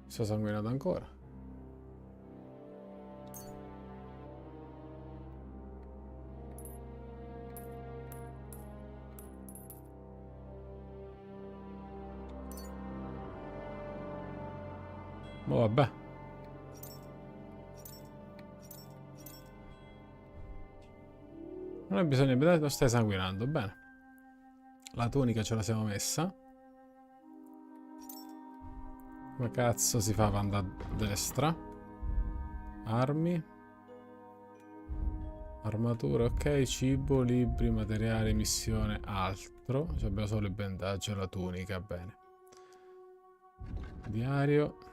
Sto sanguinato ancora. Ma vabbè. Non hai bisogno di vedere, non stai sanguinando, bene. La tunica ce la siamo messa. Come cazzo si fa a andare a destra? Armi. Armatura, ok. Cibo, libri, materiali, missione, altro. Cioè abbiamo solo il bendaggio e la tunica, bene. Diario.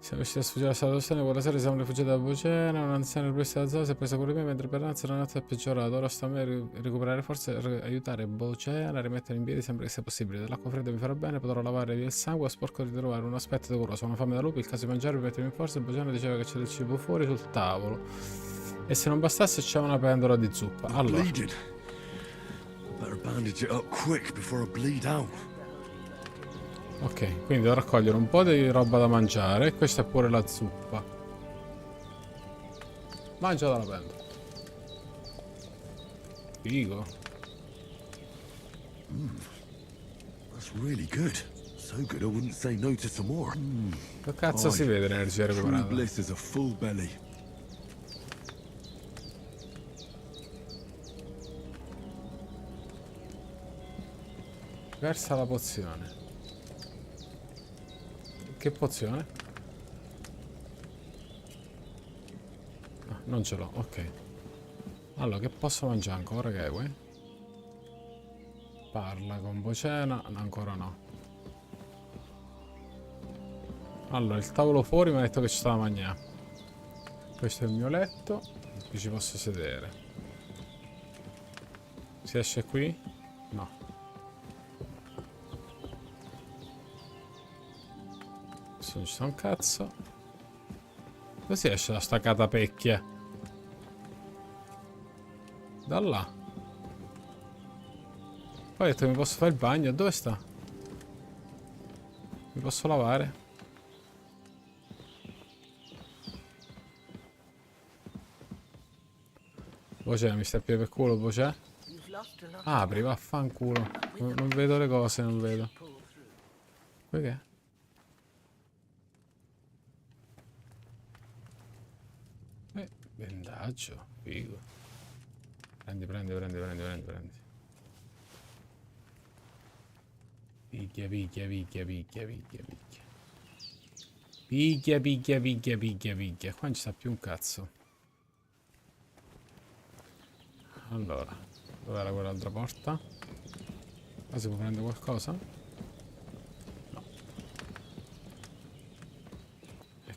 Siamo riusciti a sfuggire alla strada d'Ostone. Quella sera siamo rifugiati da Vocena. Un anziano del presta della zona si è presa con me mentre per l'ansia la notte è peggiorata. Ora sta a me recuperare forze e aiutare Vocena a rimettere in piedi sempre che sia possibile. Dell'acqua fredda mi farà bene, potrò lavare via il sangue. Sporco di trovare un aspetto decoroso. Ho una fame da lupi, il caso di mangiare, rimettermi in forza. Vocena diceva che c'è del cibo fuori sul tavolo. E se non bastasse c'è una pentola di zuppa. Allora. Better bandage it up quick before I bleed out. Ok, quindi devo raccogliere un po' di roba da mangiare. E questa è pure la zuppa. Mangia dalla pentola. Figo. That's really good. So good I wouldn't say no to some more. Che cazzo si vede l'energia recuperata? True bliss is a full belly. Versa la pozione. Che pozione? Ah, non ce l'ho, ok. Allora, che posso mangiare ancora? Che vuoi? Parla con Vocena. No, ancora no. Allora, il tavolo fuori mi ha detto che ci stava a mangiare. Questo è il mio letto. Qui ci posso sedere. Si esce qui? No. Non ci sta un cazzo. Dove si esce da sta catapecchia? Da là. Poi ho detto che mi posso fare il bagno. Dove sta? Mi posso lavare? Vocè, mi stai a piede per culo, vocè? Apri, vaffanculo. Non vedo le cose, non vedo. Perché? Bendaggio, figo. Prendi. Picchia. Qua non ci sta più un cazzo. Allora, dov'era quell'altra porta? Qua si può prendere qualcosa?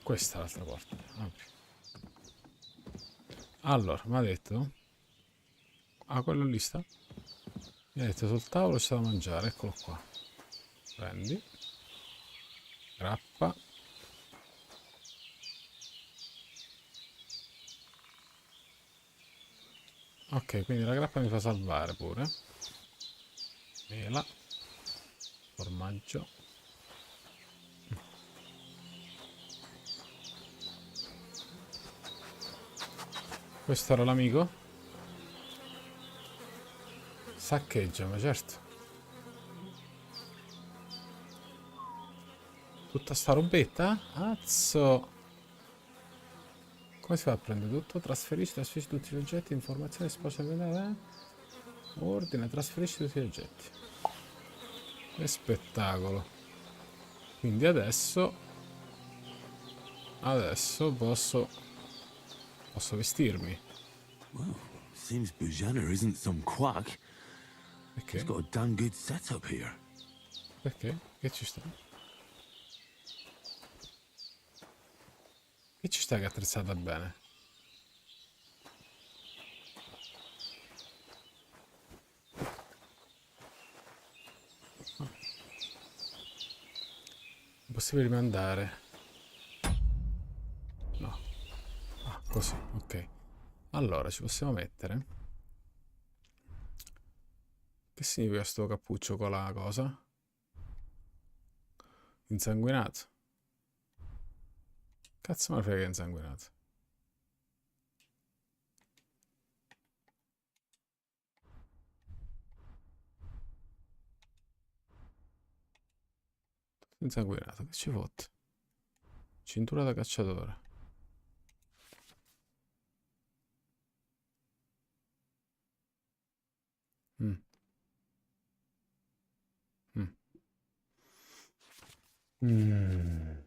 Questa è l'altra porta. Apri. Allora, mi ha detto... Ah, quello lì sta? Mi ha detto sul tavolo c'è da mangiare, eccolo qua. Prendi. Grappa. Ok, quindi la grappa mi fa salvare pure. Mela. Formaggio. Questo era l'amico? Saccheggia, ma certo. Tutta sta robetta? Azzo! Come si fa a prendere tutto? Trasferisci tutti gli oggetti, informazioni, sposta, ordine, trasferisci tutti gli oggetti. Che spettacolo. Quindi adesso posso vestirmi. Well, seems Bujana isn't some quack. Perché? He's got a damn good setup here. Perché? Che ci sta? Che ci sta che è attrezzata bene? Possibile rimandare? No. Ah, così, ok. Allora, ci possiamo mettere? Che significa sto cappuccio con la cosa? Insanguinato. Cazzo me ne frega che è insanguinato. Insanguinato, che ci fotte? Cintura da cacciatore. Mm. Mm. Mm.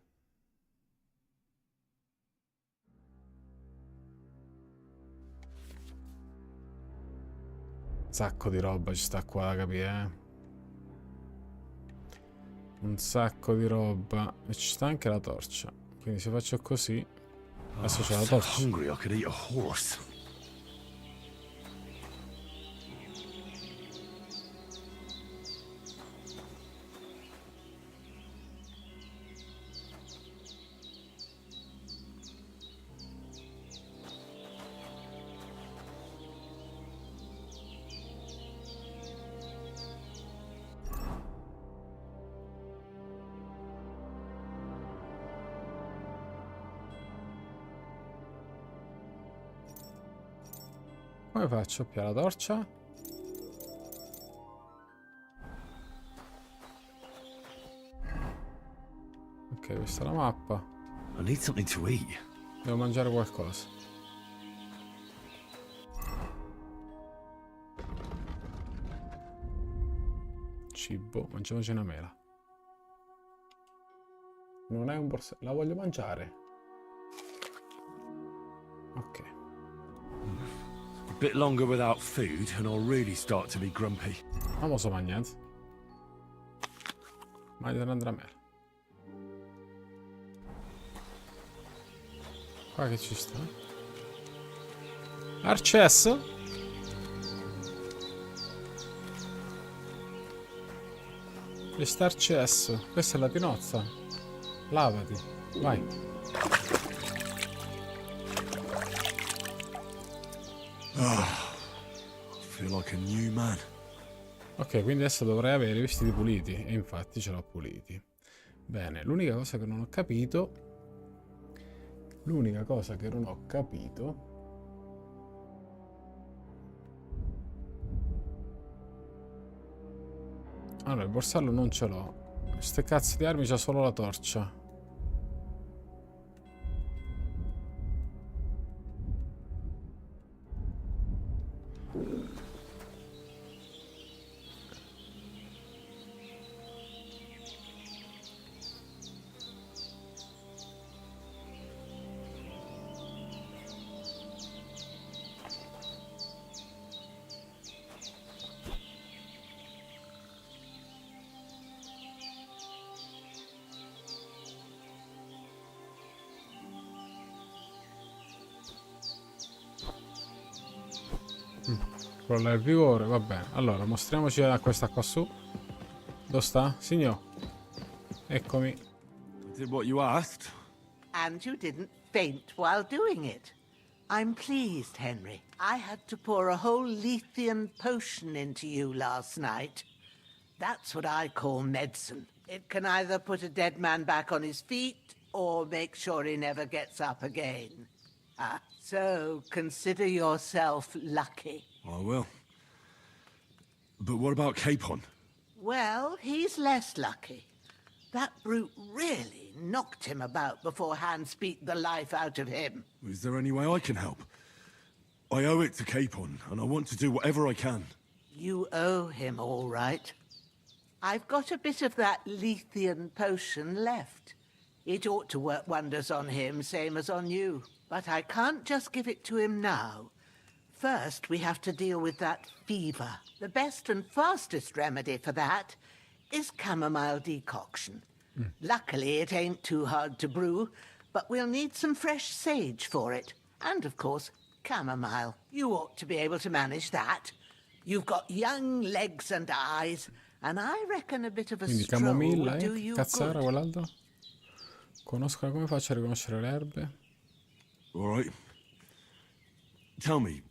Sacco di roba ci sta qua da capire, eh. Un sacco di roba. E ci sta anche la torcia. Quindi se faccio così... Adesso c'è la torcia. Hungry I could eat a horse. Come faccio a piare la torcia? Ok, questa è la mappa. I need something to eat. Devo mangiare qualcosa. Cibo, mangiamoci una mela. Non è un borsello, la voglio mangiare. Ok. A bit longer without food and I'll really start to be grumpy. Famoso magnato. Mangiare andrà mela. Qua che ci sta? Accesso? Ci sta accesso. Questa è la tinozza. Lavati. Vai. I feel like a new man. Ok, quindi adesso dovrei avere i vestiti puliti. E infatti ce l'ho puliti. Bene, l'unica cosa che non ho capito... Allora, il borsello non ce l'ho. Queste cazzo di armi c'ha solo la torcia. Crolla il vigore, va bene. Allora, mostriamoci a questa qua su. Dove sta? Signor. Eccomi. I did what you asked. And you didn't faint while doing it. I'm pleased, Henry. I had to pour a whole Lethean potion into you last night. That's what I call medicine. It can either put a dead man back on his feet or make sure he never gets up again. So consider yourself lucky. I will. But what about Capon? Well, he's less lucky. That brute really knocked him about before hands beat the life out of him. Is there any way I can help? I owe it to Capon, and I want to do whatever I can. You owe him, all right. I've got a bit of that Lethean potion left. It ought to work wonders on him, same as on you. But I can't just give it to him now. First, we have to deal with that fever. The best and fastest remedy for that is chamomile decoction. Luckily, it ain't too hard to brew, but we'll need some fresh sage for it. And, of course, chamomile. You ought to be able to manage that. You've got young legs and eyes, and I reckon a bit of a Quindi stroll camomilla, would do you cazzara, good. quell'altro. Conosco come faccio a riconoscere le erbe. All right. Tell me,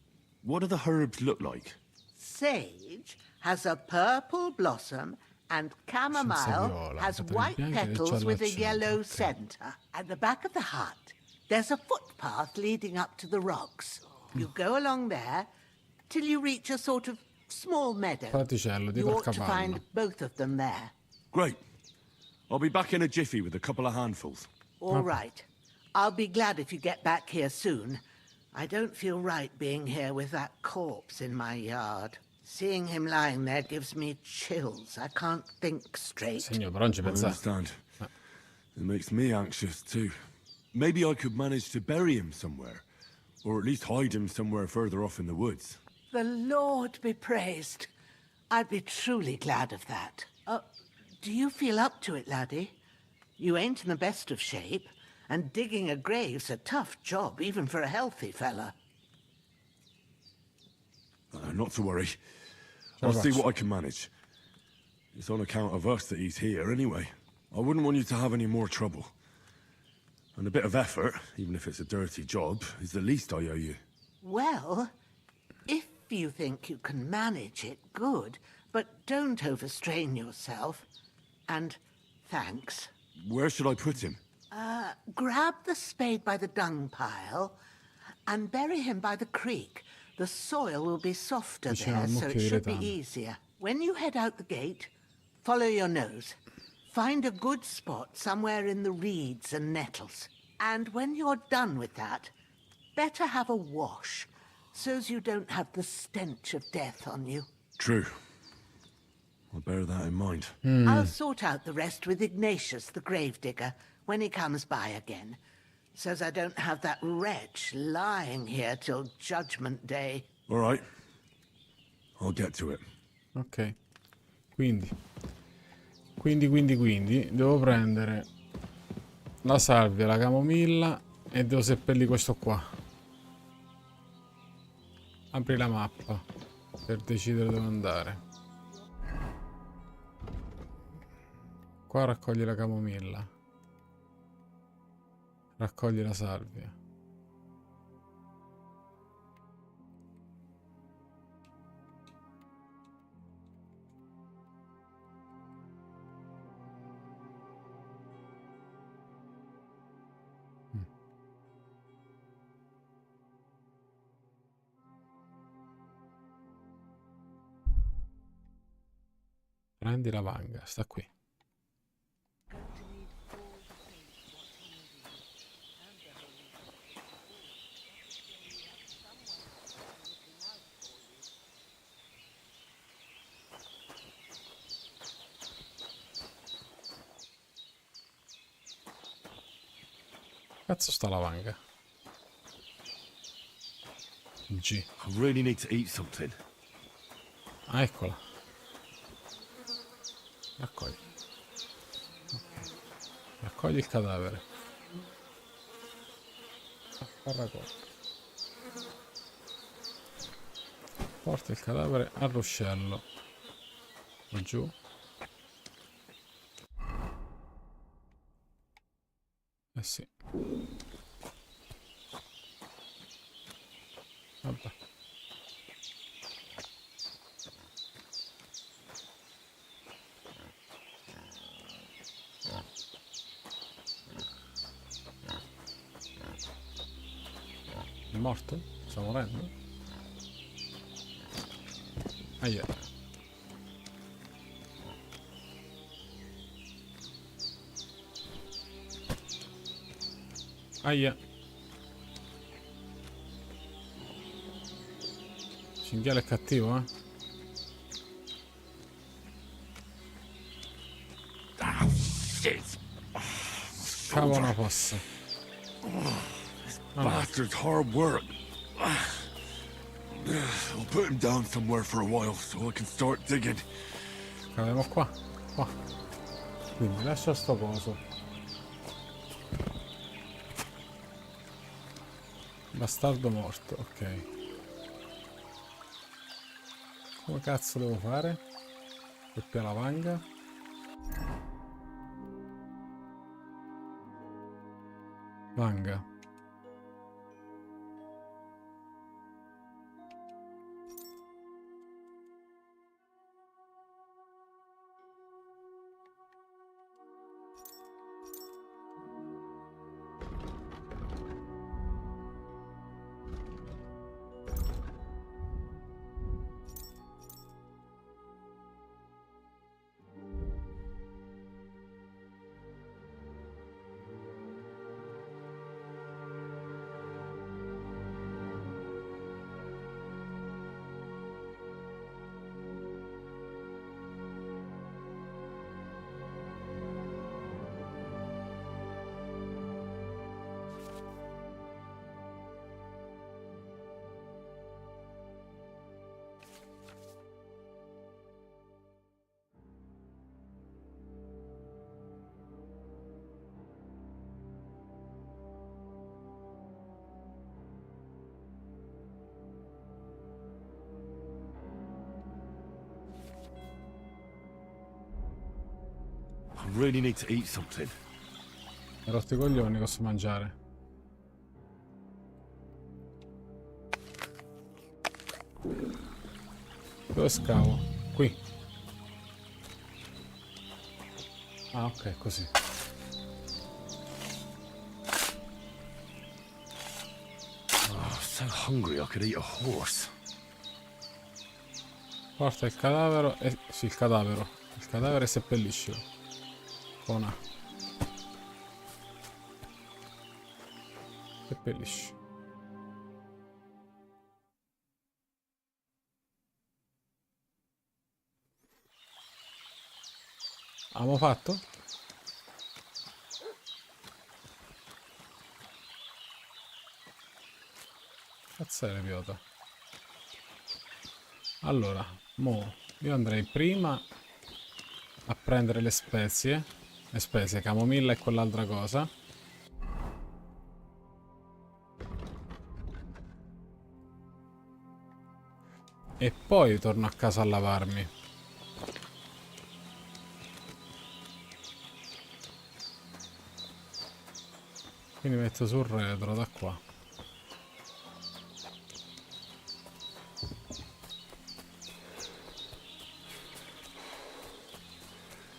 what do the herbs look like? Sage has a purple blossom and chamomile viola, has petali white bianchi e petals giallo with a al centro, yellow ok. center. At the back of the hut, there's a footpath leading up to the rocks. You go along there till you reach a sort of small meadow. Fraticello di You ought to Raccavallo. find both of them there. Great. I'll be back in a jiffy with a couple of handfuls. All right. I'll be glad if you get back here soon. I don't feel right being here with that corpse in my yard. Seeing him lying there gives me chills. I can't think straight. Signor, però non ci I pensate. understand. It makes me anxious too. Maybe I could manage to bury him somewhere. Or at least hide him somewhere further off in the woods. The Lord be praised. I'd be truly glad of that. Do you feel up to it, laddie? You ain't in the best of shape, and digging a grave's a tough job, even for a healthy fella. Not to worry. I'll see what I can manage. It's on account of us that he's here anyway. I wouldn't want you to have any more trouble. And a bit of effort, even if it's a dirty job, is the least I owe you. Well, if you think you can manage it, good, but don't overstrain yourself. And thanks. Where should I put him? Grab the spade by the dung pile and bury him by the creek. The soil will be softer Vicino there, al so mucchio it di should be retame. easier. When you head out the gate, follow your nose. Find a good spot somewhere in the reeds and nettles. And when you're done with that, better have a wash, so's you don't have the stench of death on you. True. I'll bear that in mind. I'll sort out the rest with Ignatius, the gravedigger, when he comes by again, so's I don't have that wretch lying here till Judgment Day. All right. I'll get to it. Ok. Quindi devo prendere la salvia, la camomilla e devo seppellire questo qua. Apri la mappa per decidere dove andare. Qua raccogli la camomilla. Raccogli la salvia. Prendi la vanga, sta qui. Cazzo sta la vanga? G. I really need to eat something. Ah, eccola. Raccogli. Ok. Raccogli il cadavere. Fa raccolta. Porta il cadavere al ruscello. O giù. Eh sì. Vabbè. È morto? Sta morendo? Aia. Aia. Cinghiale è cattivo, eh? Cavo una fossa. Bastard's hard work. I'll put him down somewhere for a while so I can start digging. Caviamo qua. Qua. Quindi lascia sto coso. Bastardo morto, ok. Come cazzo devo fare? Doppia lavanga. Vanga. I really need to eat something. Mi ho rotto i coglioni, posso mangiare. Dove scavo? Qui. Ah, ok, così. Oh, so hungry I could eat a horse. Porta il cadavere e... sì, il cadavere. Il cadavere e seppelliscilo. Buona. Seppellisci. Abbiamo fatto? Cazzo è l'idiota. Allora, mo io andrei prima a prendere le spezie. Le spezie, camomilla e quell'altra cosa. E poi torno a casa a lavarmi. Quindi metto sul retro da qua.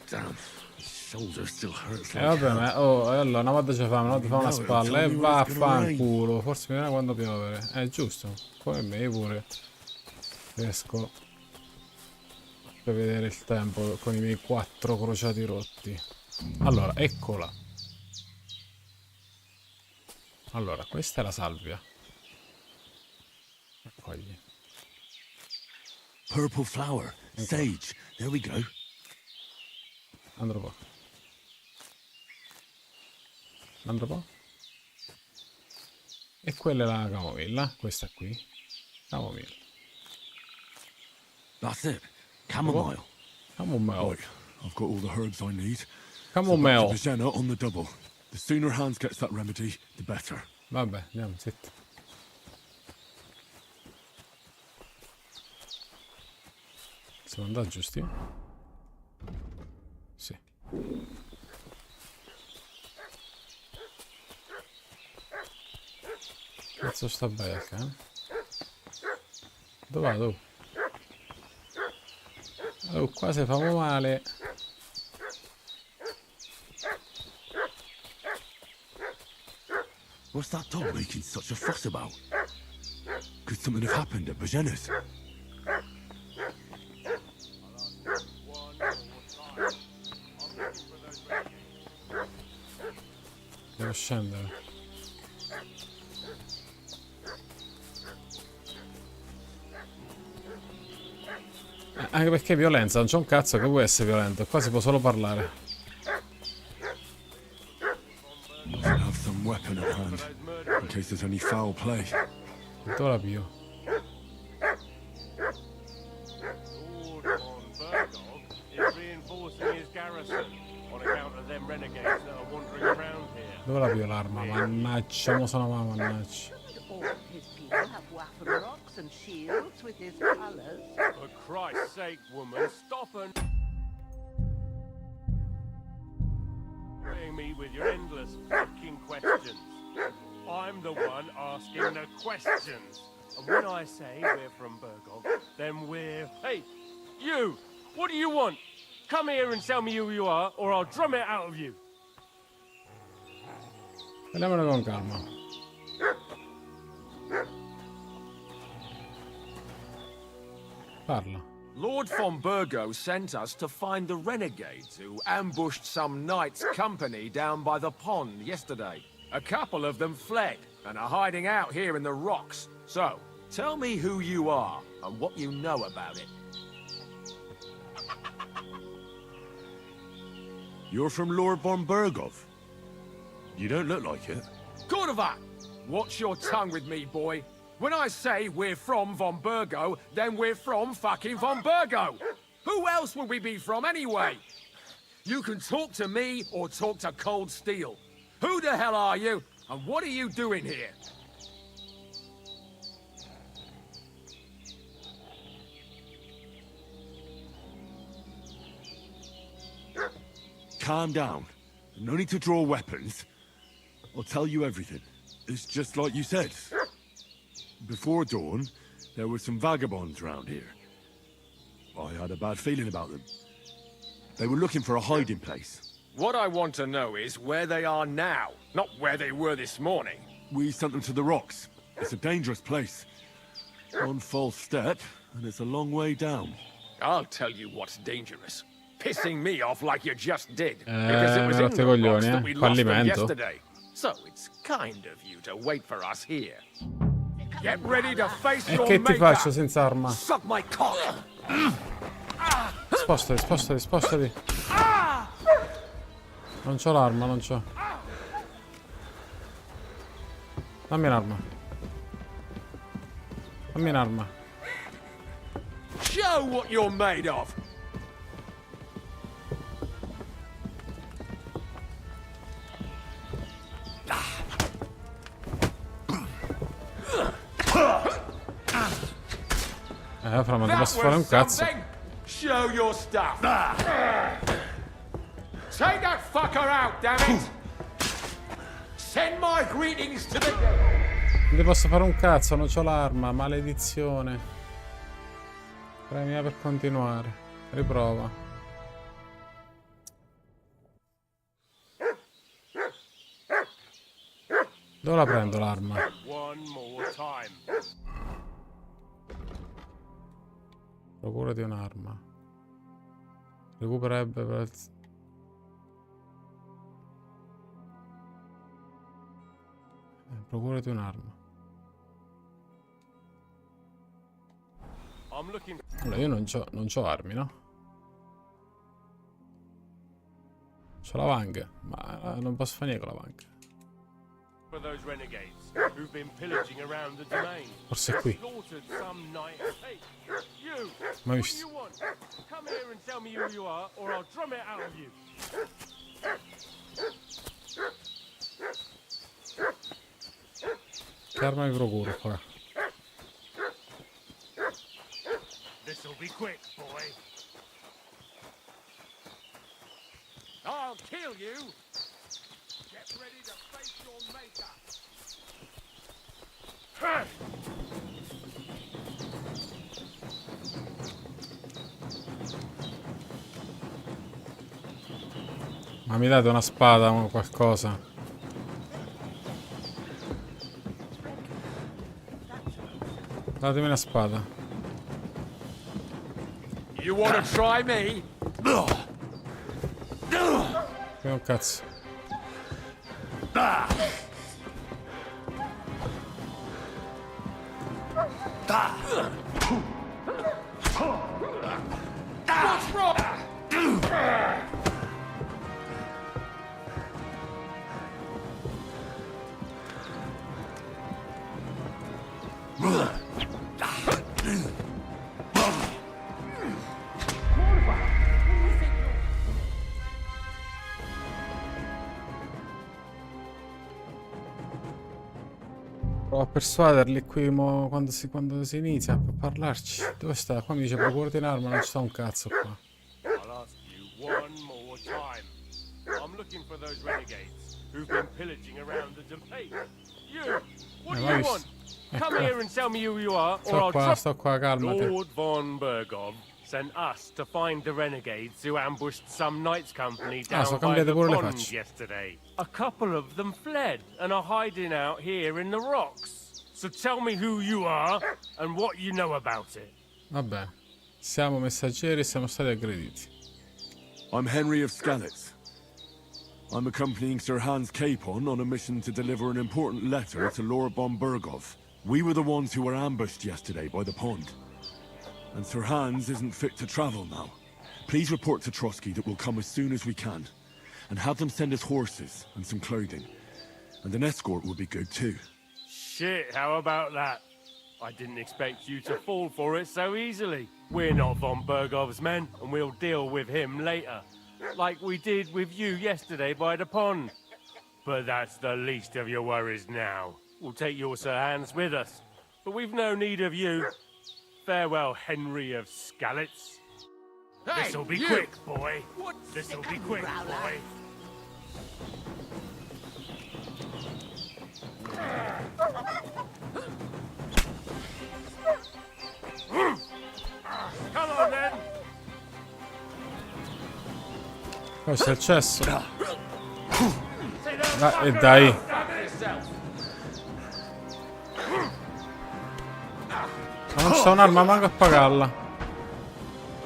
Damn, his shoulder still hurts E like vabbè, hell. ma allora una volta ci fa, una volta fa una spalla e va a fanculo. Forse mi viene quando piovere. È giusto, come me io pure. Riesco a prevedere il tempo con i miei 4 crociati rotti. Allora, eccola. Allora, questa è la salvia. Raccogli. Purple flower, sage. There we go. Andrò po'. Andrò po'. E quella è la camomilla. Questa qui. Camomilla. That's it. Chamomile. Chamomile. Right, I've got all the herbs I need. Chamomile. So back to on the double. The sooner Hans gets that remedy, the better. Vabbè, andiamo, zitto. Siamo andati giusti? Sì. Cazzo sta becca, eh? Dove vado? Oh, qua se famo male. What's that dog making such a fuss about? Could something have happened at Bajena's? Devo scendere. Anche perché violenza, non c'è un cazzo che vuoi essere violento, qua si può solo parlare. Have some weapon at hand, in case there's any foul play. Dove la pio? Lord von Burgov is reinforcing his garrison on account of them renegades that are wandering around here. Dove la pio l'arma? Mannaggia, mo sono mannaggia. All his people have waffen rocks and shields with his colours. For Christ's sake, woman, stop and me with your endless fucking questions. I'm the one asking the questions. And when I say we're from Burgov, then we're... Hey, you! What do you want? Come here and tell me who you are, or I'll drum it out of you. Andiamone con calma. Parla. Lord von Burgo sent us to find the renegades who ambushed some knights' company down by the pond yesterday. A couple of them fled and are hiding out here in the rocks. So, tell me who you are and what you know about it. You're from Lord von Burgov? You don't look like it. Cordova! Watch your tongue with me, boy. When I say we're from Von Burgo, then we're from fucking Von Burgo. Who else would we be from anyway? You can talk to me or talk to Cold Steel. Who the hell are you, and what are you doing here? Calm down. No need to draw weapons. I'll tell you everything. It's just like you said. Before dawn, there were some vagabonds around here. I had a bad feeling about them. They were looking for a hiding place. What I want to know is where they are now, not where they were this morning. We sent them to the rocks. It's a dangerous place. One false step, and it's a long way down. I'll tell you what's dangerous. Pissing me off like you just did. Because it was in the rocks that we lost them yesterday. So it's kind of you to wait for us here. Get ready to face your che ti maker. faccio senza arma? Suck my cock. Spostati, spostati, spostati. Non c'ho l'arma, non c'ho. Dammi un'arma. Dammi un'arma. Show what you're made of. Fra, ma ti posso fare un cazzo. Show your stuff. Take that fucker out, damn it. Send my greetings to the... Non ti posso fare un cazzo, non c'ho l'arma, maledizione. Premia per continuare. Riprova. Dove la prendo l'arma? One more time. Procurati un'arma. Recupererebbe per... Procurati un'arma. Allora, io non c'ho armi, no? C'ho la Wang, ma non posso fare niente con la Wang. For those renegades who've been pillaging around the domain. Forse è qui. Slaughtered some night. Hey, you! Mai What do visto. you want? Come here and tell me who you are, or I'll drum it out of you. Che arma mi procuro qua? This'll be quick, boy. I'll kill you. Get ready to face your maker. Ma mi date una spada o qualcosa? Datemi una spada. You wanna try me? Che un cazzo. What's wrong? Provo a persuaderli qui quando si inizia a parlarci. Dove sta? Qua mi dice procurati un'arma, non ci sta un cazzo qua. I'll ask you one more time. I'm looking for those renegades who've been pillaging around the domain. You! What do you want? Come here and tell me who you are, or I'll drop... Sto qua, calmati. Lord von Bergov sent us to find the renegades who ambushed some knights company down by the pond yesterday. A couple of them fled and are hiding out here in the rocks. So tell me who you are and what you know about it. Vabbè, siamo messaggeri e siamo stati aggrediti. I'm Henry of Skalitz. I'm accompanying Sir Hans Capon on a mission to deliver an important letter to Lord von Bergov. We were the ones who were ambushed yesterday by the pond. And Sir Hans isn't fit to travel now. Please report to Trotsky that we'll come as soon as we can. And have them send us horses and some clothing. And an escort will be good too. Shit, how about that? I didn't expect you to fall for it so easily. We're not von Bergov's men, and we'll deal with him later. Like we did with you yesterday by the pond. But that's the least of your worries now. We'll take your Sir Hans with us. But we've no need of you. Farewell, Henry of Skalitz. Hey, This'll be you! quick, boy. This'll be quick, boy. Come on, then. Poi c'è accesso. E dai. Ma non c'è un'arma manco a pagarla.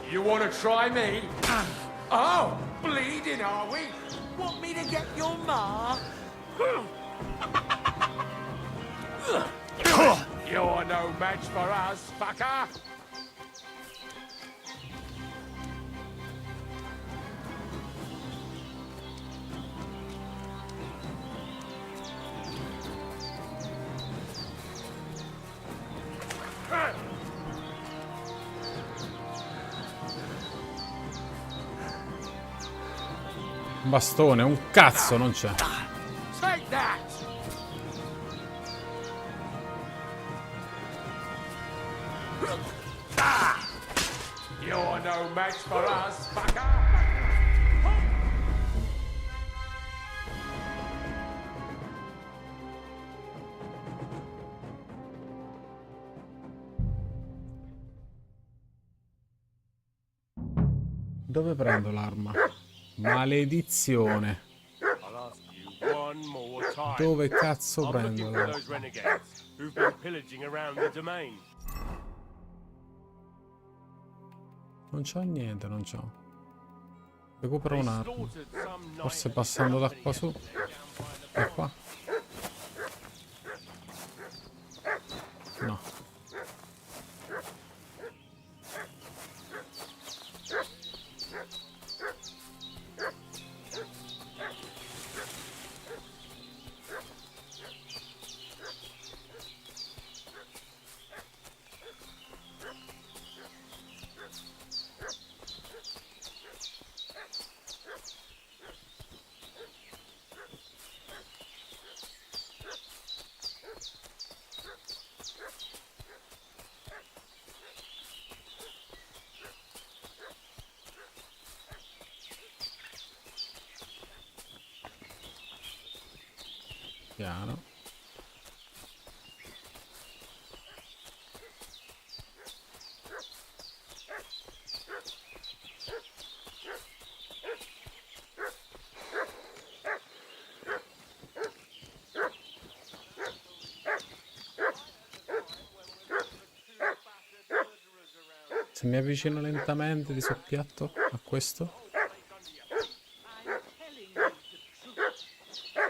You wanna try me? Oh, bleeding, are we? Want me to get your ma? You're no match for us, fucker. Un bastone, un cazzo non c'è. Take that. You're no match for us, fucker. Dove prendo l'arma? Maledizione. Dove cazzo prendo l'arma? Non c'ho niente, non c'ho. Recupero un'arma. Forse passando da qua su. Da qua. No. piano. Se mi avvicino lentamente di soppiatto a questo.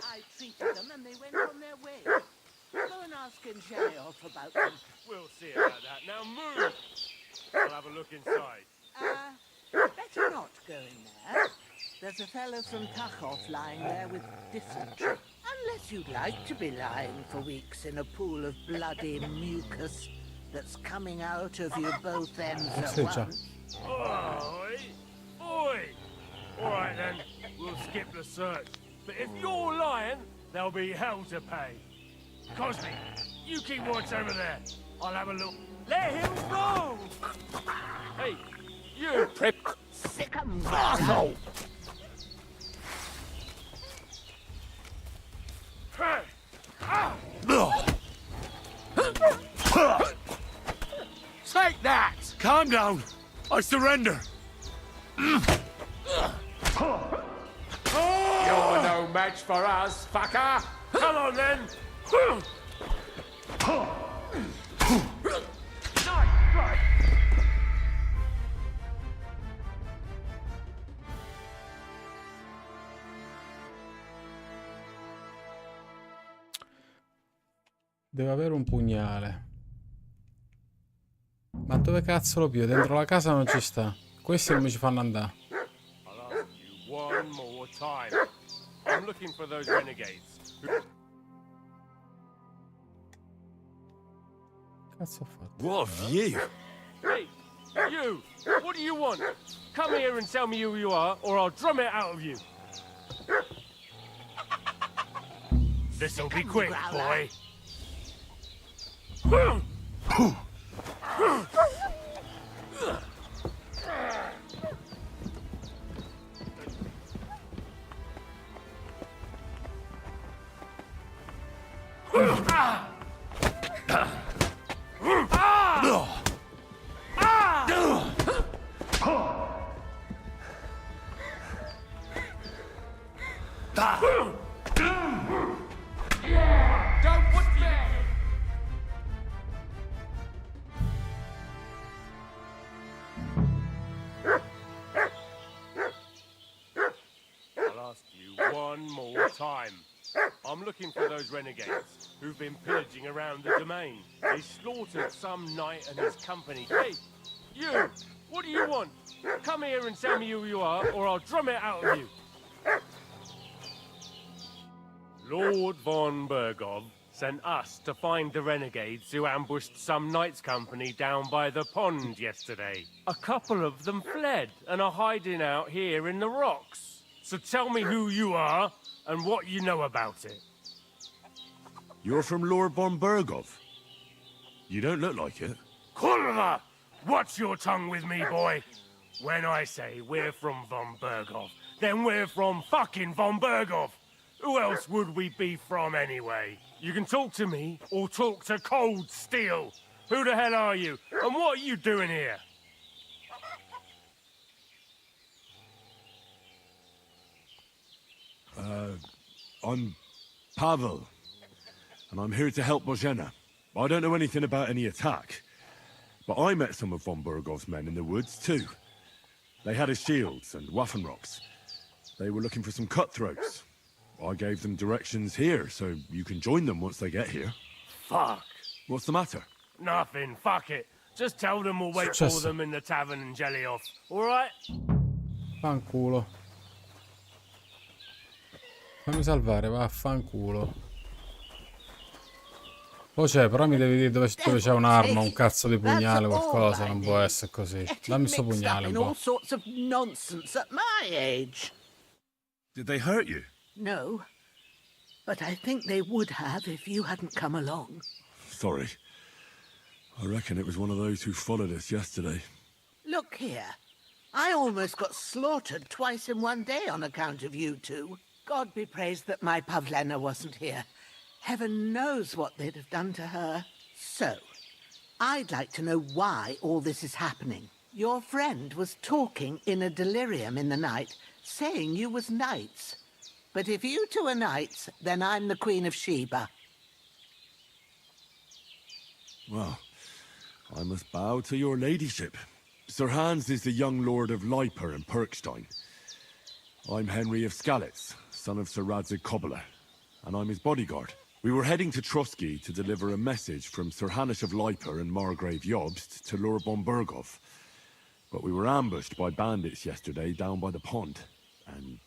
I treated them and they went on their way. Go and ask Andrea about them. We'll see about that. Now move! I'll have a look inside. Better not go in there. There's a fellow from Tachov lying there with dysentery. Unless you'd like to be lying for weeks in a pool of bloody mucus that's coming out of you both ends at once. Oi! Oi! All right then, we'll skip the search. But if you're lying, there'll be hell to pay. Cosby, you keep watch over there. I'll have a look. Let him go! Hey, you prep. Sick 'em, asshole! Hey! Ah! Take that! Calm down. I surrender. You're no match for us, fucker! Come on then! Deve avere un pugnale. Ma dove cazzo lo più? Dentro la casa non ci sta. Questi non mi ci fanno andare. I'll ask you one more time. I'm looking for those renegades. Cazzo ho fatto? What a view! Hey, you! What do you want? Come here and tell me who you are, or I'll drum it out of you. This'll be quick, boy. I'm looking for those renegades who've been pillaging around the domain. They slaughtered some knight and his company. Hey, you! What do you want? Come here and tell me who you are, or I'll drum it out of you. Lord von Bergov sent us to find the renegades who ambushed some knight's company down by the pond yesterday. A couple of them fled and are hiding out here in the rocks. So tell me who you are and what you know about it. You're from Lord von Bergov. You don't look like it. Kurva! Watch your tongue with me, boy. When I say we're from von Bergov, then we're from fucking von Bergov. Who else would we be from anyway? You can talk to me or talk to cold steel. Who the hell are you? And what are you doing here? I'm Pavel, and I'm here to help Bozhena. I don't know anything about any attack, but I met some of von Bergov's men in the woods too. They had his shields and Waffenrocks. They were looking for some cutthroats. I gave them directions here, so you can join them once they get here. Fuck. What's the matter? Nothing, fuck it. Just tell them we'll wait for them in the tavern in Jelioff, alright? Fanculo. Fammi salvare, vaffanculo. Oh c'è, però mi devi dire dove c'è un'arma, un cazzo di pugnale, qualcosa, non può essere così. Dammi sto pugnale un po'. All sorts of nonsense at my age. Did they hurt you? No, but I think they would have if you hadn't come along. Sorry. I reckon it was one of those who followed us yesterday. Look here. I almost got slaughtered twice in one day on account of you two. God be praised that my Pavlena wasn't here. Heaven knows what they'd have done to her. So, I'd like to know why all this is happening. Your friend was talking in a delirium in the night, saying you was knights. But if you two are knights, then I'm the Queen of Sheba. Well, I must bow to your ladyship. Sir Hans is the young lord of Leiper and Perkstein. I'm Henry of Skalitz, son of Sir Radzig Kobyla, and I'm his bodyguard. We were heading to Trusky to deliver a message from Sir Hanish of Leiper and Margrave Jobst to Lord Bombergov. But we were ambushed by bandits yesterday down by the pond, and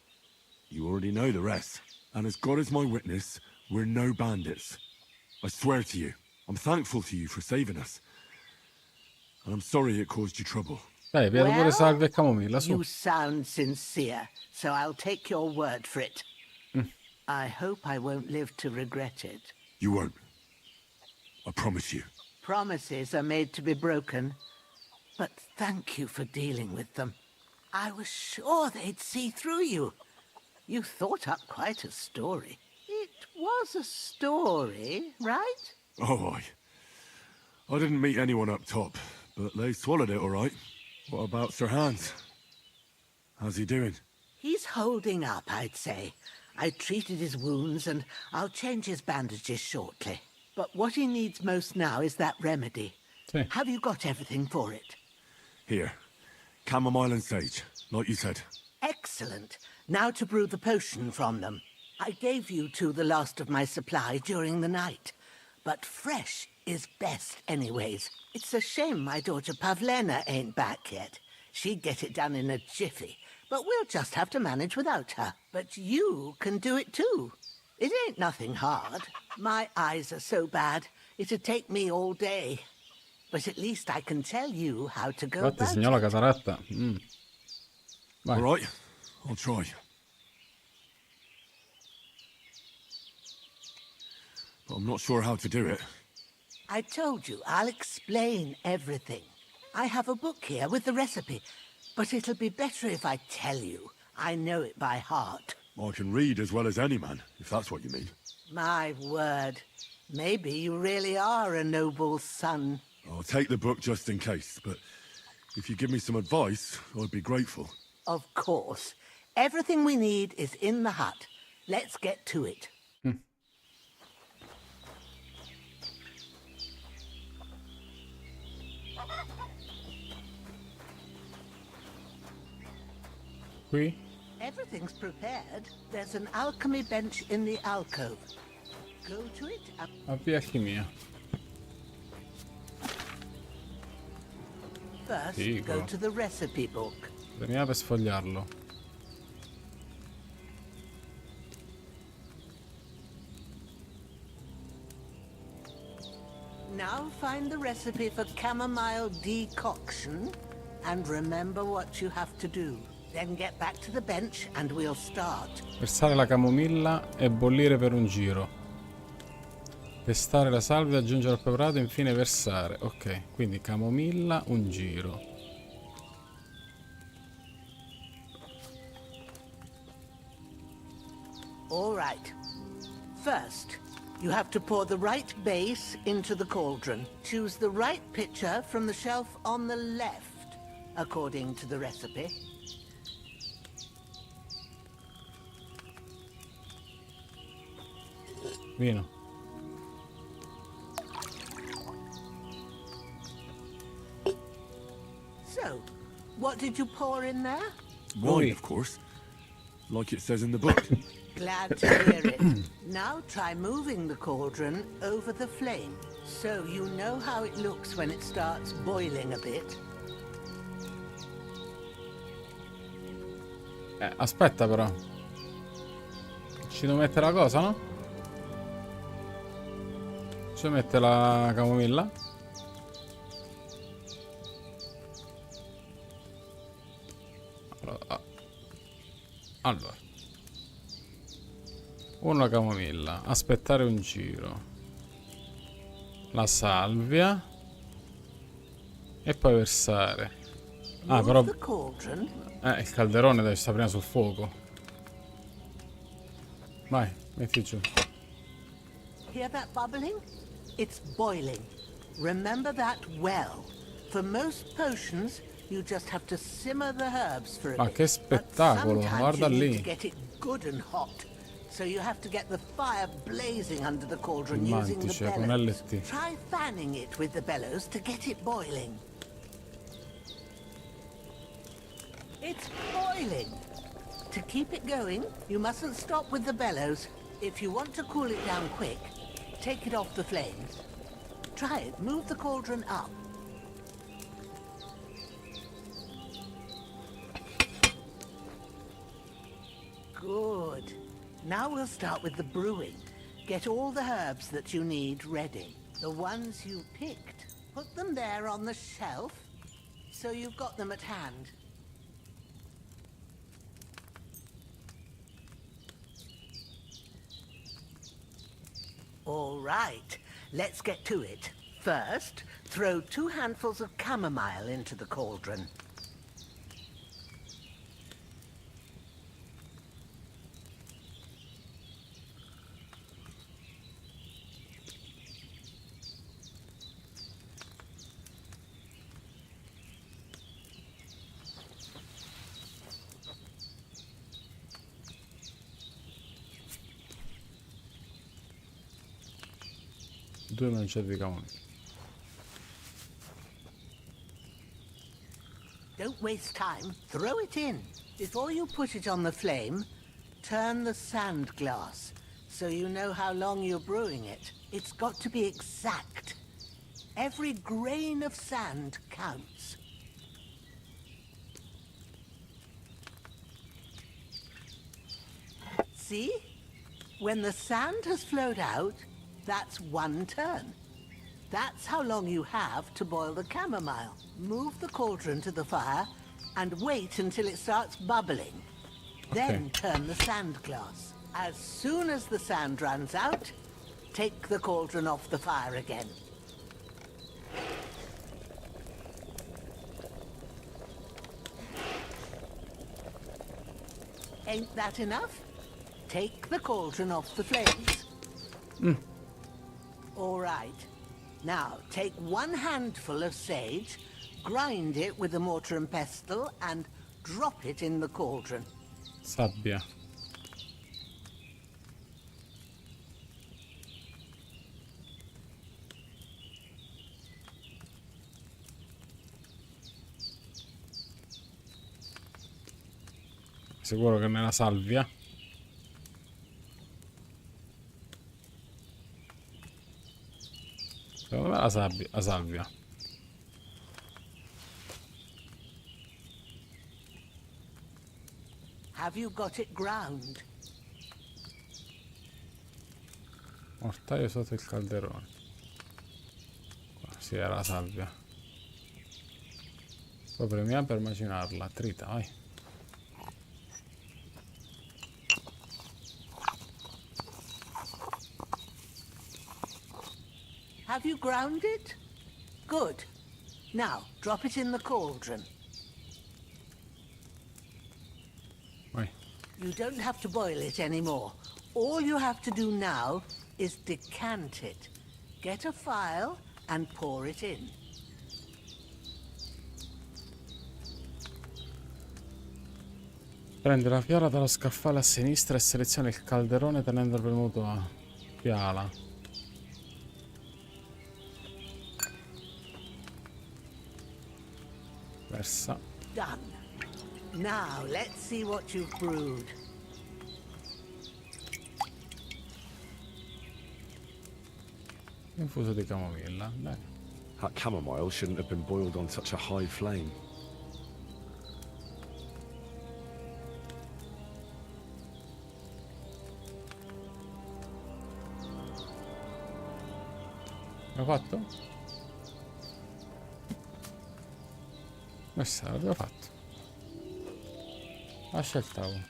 you already know the rest. And as God is my witness, we're no bandits. I swear to you, I'm thankful to you for saving us. And I'm sorry it caused you trouble. Dai, via pure salve e camomilla, su. You sound sincere, so I'll take your word for it. I hope I won't live to regret it. You won't. I promise you. Promises are made to be broken, but thank you for dealing with them. I was sure they'd see through you. You thought up quite a story. It was a story, right? Oh, I didn't meet anyone up top, but they swallowed it all right. What about Sir Hans? How's he doing? He's holding up, I'd say. I treated his wounds and I'll change his bandages shortly. But what he needs most now is that remedy. Sí. Have you got everything for it? Here. Chamomile and sage, like you said. Excellent. Now to brew the potion from them. I gave you two the last of my supply during the night. But fresh is best anyways. It's a shame my daughter Pavlena ain't back yet. She'd get it done in a jiffy. But we'll just have to manage without her. But you can do it too. It ain't nothing hard. My eyes are so bad, it'd take me all day. But at least I can tell you how to go Infatti, about segnò la it. cataratta. Vai. All right, I'll try. But I'm not sure how to do it. I told you, I'll explain everything. I have a book here with the recipe, but it'll be better if I tell you. I know it by heart. I can read as well as any man, if that's what you mean. My word. Maybe you really are a noble son. I'll take the book just in case, but if you give me some advice, I'd be grateful. Of course. Everything we need is in the hut. Let's get to it. Qui? Everything's prepared. There's an alchemy bench in the alcove. Go to it and... Avvia alchimia. First, Figo. go to the recipe book. Premiamo per sfogliarlo. Now find the recipe for chamomile decoction and remember what you have to do. Then get back to the bench and we'll start. Versare la camomilla e bollire per un giro. Pestare la salvia, aggiungere al preparato e infine versare. Ok, quindi camomilla, un giro. All right. First, you have to pour the right base into the cauldron. Choose the right pitcher from the shelf on the left, according to the recipe. Vino. So, what did you pour in there? Wine, of course. Like it says in the book. Glad to hear it. Now try moving the cauldron over the flame, so you know how it looks when it starts boiling a bit. Aspetta però. Ci devo mettere la cosa, no? Ci mette la camomilla. Allora. Una camomilla. Aspettare un giro. La salvia. E poi versare. Ah, però... il calderone deve stare prima sul fuoco. Vai, metti giù. Hear that bubbling? It's boiling. Remember that well. For most potions, you just have to simmer the herbs for a Ma bit. che spettacolo, Sometimes guarda you need to lì. get it good and hot. So you have to get the fire blazing under the cauldron using the Mantice, con bellows. LT. Try fanning it with the bellows to get it boiling. It's boiling. To keep it going, you mustn't stop with the bellows. If you want to cool it down quick, take it off the flames. Try it. Move the cauldron up. Good. Now we'll start with the brewing. Get all the herbs that you need ready. The ones you picked. Put them there on the shelf, so you've got them at hand. All right, let's get to it. First, throw 2 handfuls of chamomile into the cauldron. Due mancette di camomilla. Don't waste time. Throw it in. Before you put it on the flame, turn the sand glass so you know how long you're brewing it. It's got to be exact. Every grain of sand counts. See? When the sand has flowed out, that's 1 turn. That's how long you have to boil the chamomile. Move the cauldron to the fire and wait until it starts bubbling. Then turn the sand glass. As soon as the sand runs out, take the cauldron off the fire again. Ain't that enough? Take the cauldron off the flames. All right. Now, take 1 handful of sage, grind it with a mortar and pestle, and drop it in the cauldron. Sabbia. Sicuro che nella salvia. Secondo me la salvia. Have you got it ground? Mortaio sotto il calderone. Qua, sì, era la salvia. Poi premiamo per macinarla. Trita, vai. Have you ground it? Good. Now, drop it in the cauldron. Vai. You don't have to boil it anymore. All you have to do now is decant it. Get a file and pour it in. Prendi la fiala dallo scaffale a sinistra e seleziona il calderone tenendo premuto a fiala. Versa. Done. Now, let's see what you've brewed. Infuso di camomilla. Bene. That chamomile shouldn't have been boiled on such a high flame. L'ho fatto? Questa l'abbiamo fatto. Lascia il tavolo.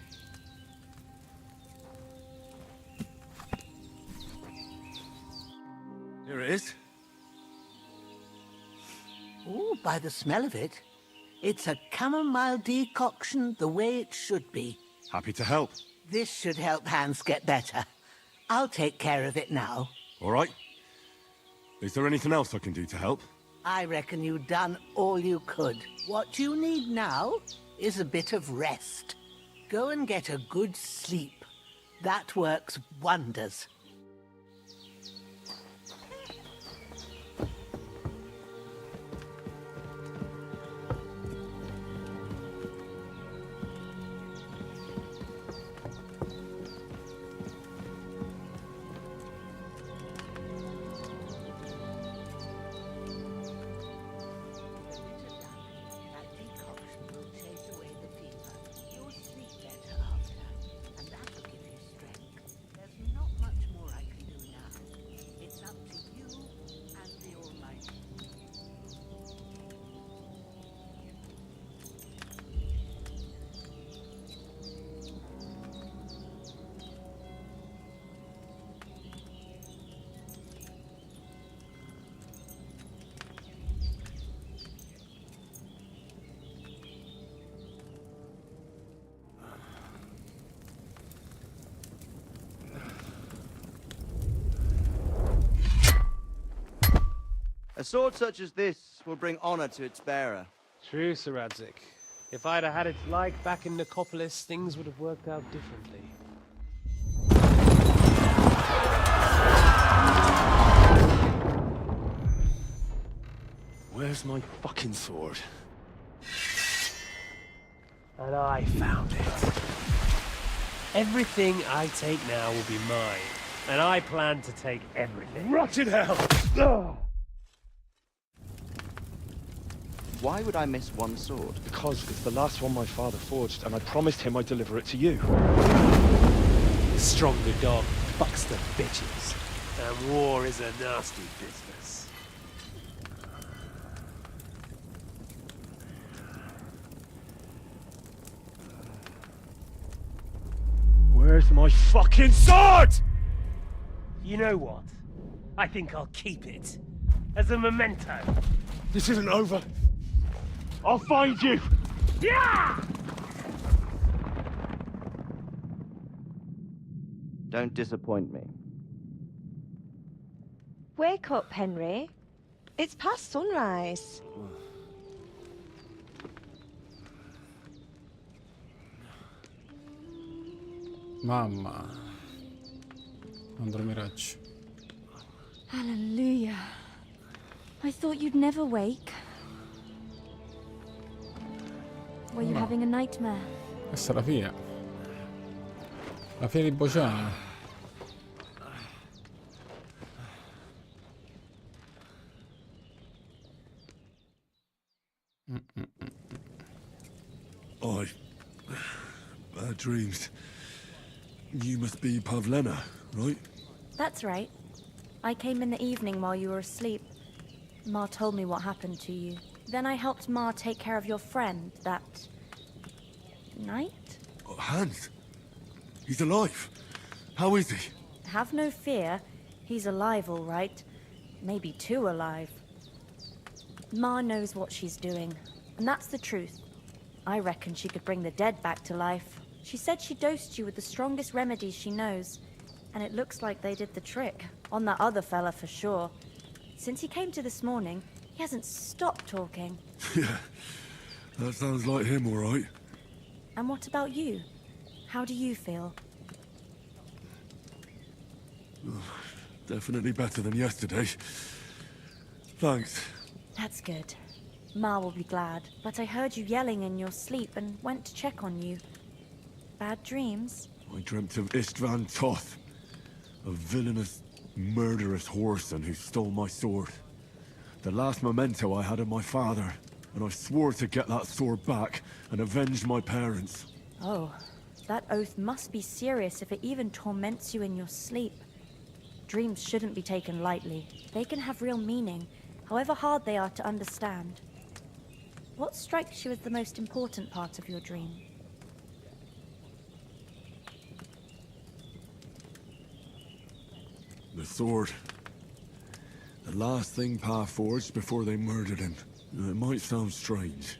Here it is. Ooh, by the smell of it, it's a chamomile decoction the way it should be. Happy to help. This should help Hans get better. I'll take care of it now. All right? Is there anything else I can do to help? I reckon you've done all you could. What you need now is a bit of rest. Go and get a good sleep. That works wonders. A sword such as this will bring honor to its bearer. True, Sir Radzig. If I'd have had its like back in Nicopolis, things would have worked out differently. Where's my fucking sword? And I found it. Everything I take now will be mine, and I plan to take everything. Rotted hell! Oh. Why would I miss one sword? Because it's the last one my father forged, and I promised him I'd deliver it to you. The stronger dog fucks the bitches, and war is a nasty business. Where's my fucking sword? You know what? I think I'll keep it. As a memento. This isn't over. I'll find you! Yeah! Don't disappoint me. Wake up, Henry. It's past sunrise. Mamma. Non dormiracci. Hallelujah. I thought you'd never wake. Were you having a nightmare? Questa è la fine. La fine di Bociano. Bad dreams. You must be Pavlena, right? That's right. I came in the evening while you were asleep. Ma told me what happened to you. Then I helped Ma take care of your friend that night? Hans? He's alive. How is he? Have no fear. He's alive, all right. Maybe too alive. Ma knows what she's doing, and that's the truth. I reckon she could bring the dead back to life. She said she dosed you with the strongest remedies she knows, and it looks like they did the trick. On that other fella for sure. Since he came to this morning, he hasn't stopped talking. Yeah, that sounds like him, all right. And what about you? How do you feel? Definitely better than yesterday. Thanks. That's good. Ma will be glad. But I heard you yelling in your sleep and went to check on you. Bad dreams? I dreamt of Istvan Toth, a villainous, murderous whoreson who stole my sword. The last memento I had of my father, and I swore to get that sword back and avenge my parents. Oh, that oath must be serious if it even torments you in your sleep. Dreams shouldn't be taken lightly. They can have real meaning, however hard they are to understand. What strikes you as the most important part of your dream? The sword. The last thing Pa forged before they murdered him. It might sound strange,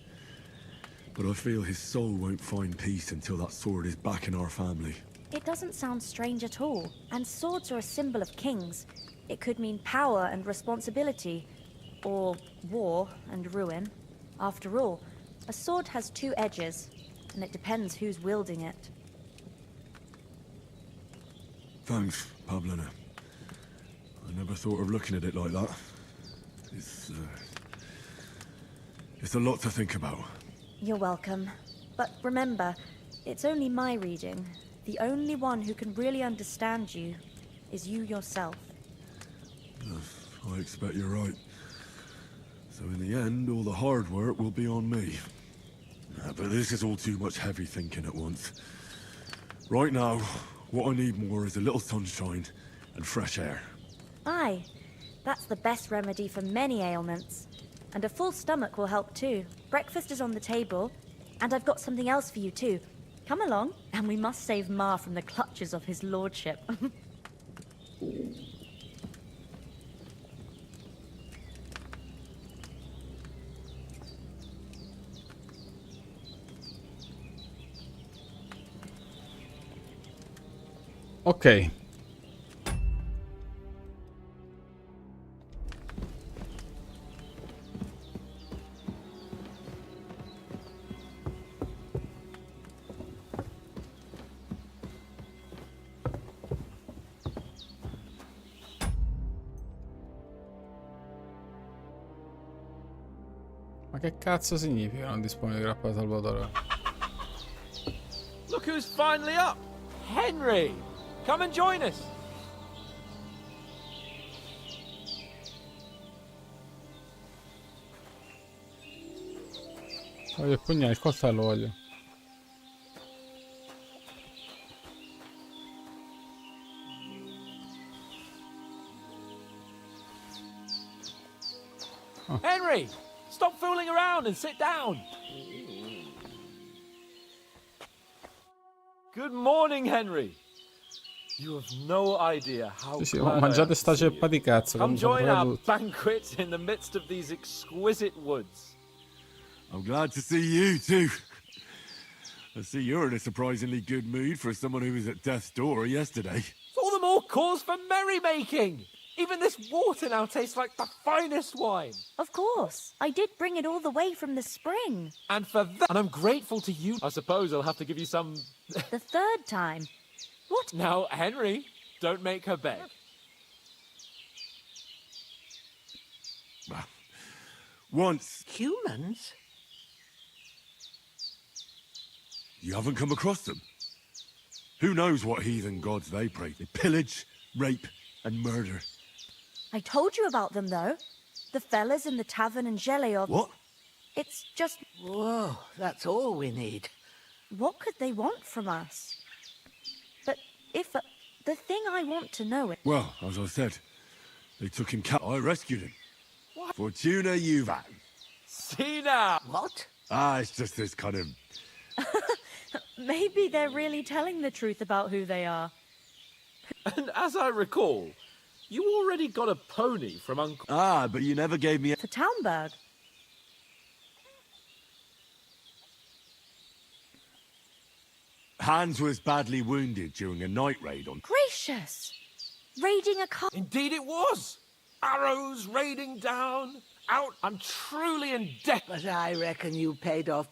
but I feel his soul won't find peace until that sword is back in our family. It doesn't sound strange at all, and swords are a symbol of kings. It could mean power and responsibility, or war and ruin. After all, a sword has two edges, and it depends who's wielding it. Thanks, Pablina. I never thought of looking at it like that. It's a lot to think about. You're welcome. But remember, it's only my reading. The only one who can really understand you is you yourself. I expect you're right. So in the end, all the hard work will be on me. But this is all too much heavy thinking at once. Right now, what I need more is a little sunshine and fresh air. Aye, that's the best remedy for many ailments. And a full stomach will help too. Breakfast is on the table, and I've got something else for you too. Come along, and we must save Ma from the clutches of his lordship. Ok. Ma che cazzo significa non dispone di grappa da salvatore? Look who's finally up! Henry! Come and join us! Voglio il pugnale, il coltello voglio. Oh. Henry! Stop fooling around and sit down! Good morning, Henry! You have no idea how Sì, glad mangiate I am sta to see ceppa di you. cazzo. Come come join our tutti. banquet in the midst of these exquisite woods. I'm glad to see you too. I see you're in a surprisingly good mood for someone who was at death's door yesterday. It's all the more cause for merrymaking! Even this water now tastes like the finest wine. Of course. I did bring it all the way from the spring. And for that, and I'm grateful to you. I suppose I'll have to give you some... The third time. What? Now, Henry, don't make her beg. Once... Humans? You haven't come across them? Who knows what heathen gods they pray? They pillage, rape, and murder. I told you about them, though. The fellas in the tavern in Geleov. What? It's just... Whoa, that's all we need. What could they want from us? But if... the thing I want to know is... Well, as I said, they took him I rescued him. What? Fortuna Juvat. See now! What? It's just this kind of... Maybe they're really telling the truth about who they are. And as I recall, you already got a pony from Uncle... but you never gave me... For Townberg. Hans was badly wounded during a night raid on... Gracious! Raiding a car... Indeed it was! Arrows raining down, out. I'm truly in debt. But I reckon you paid off...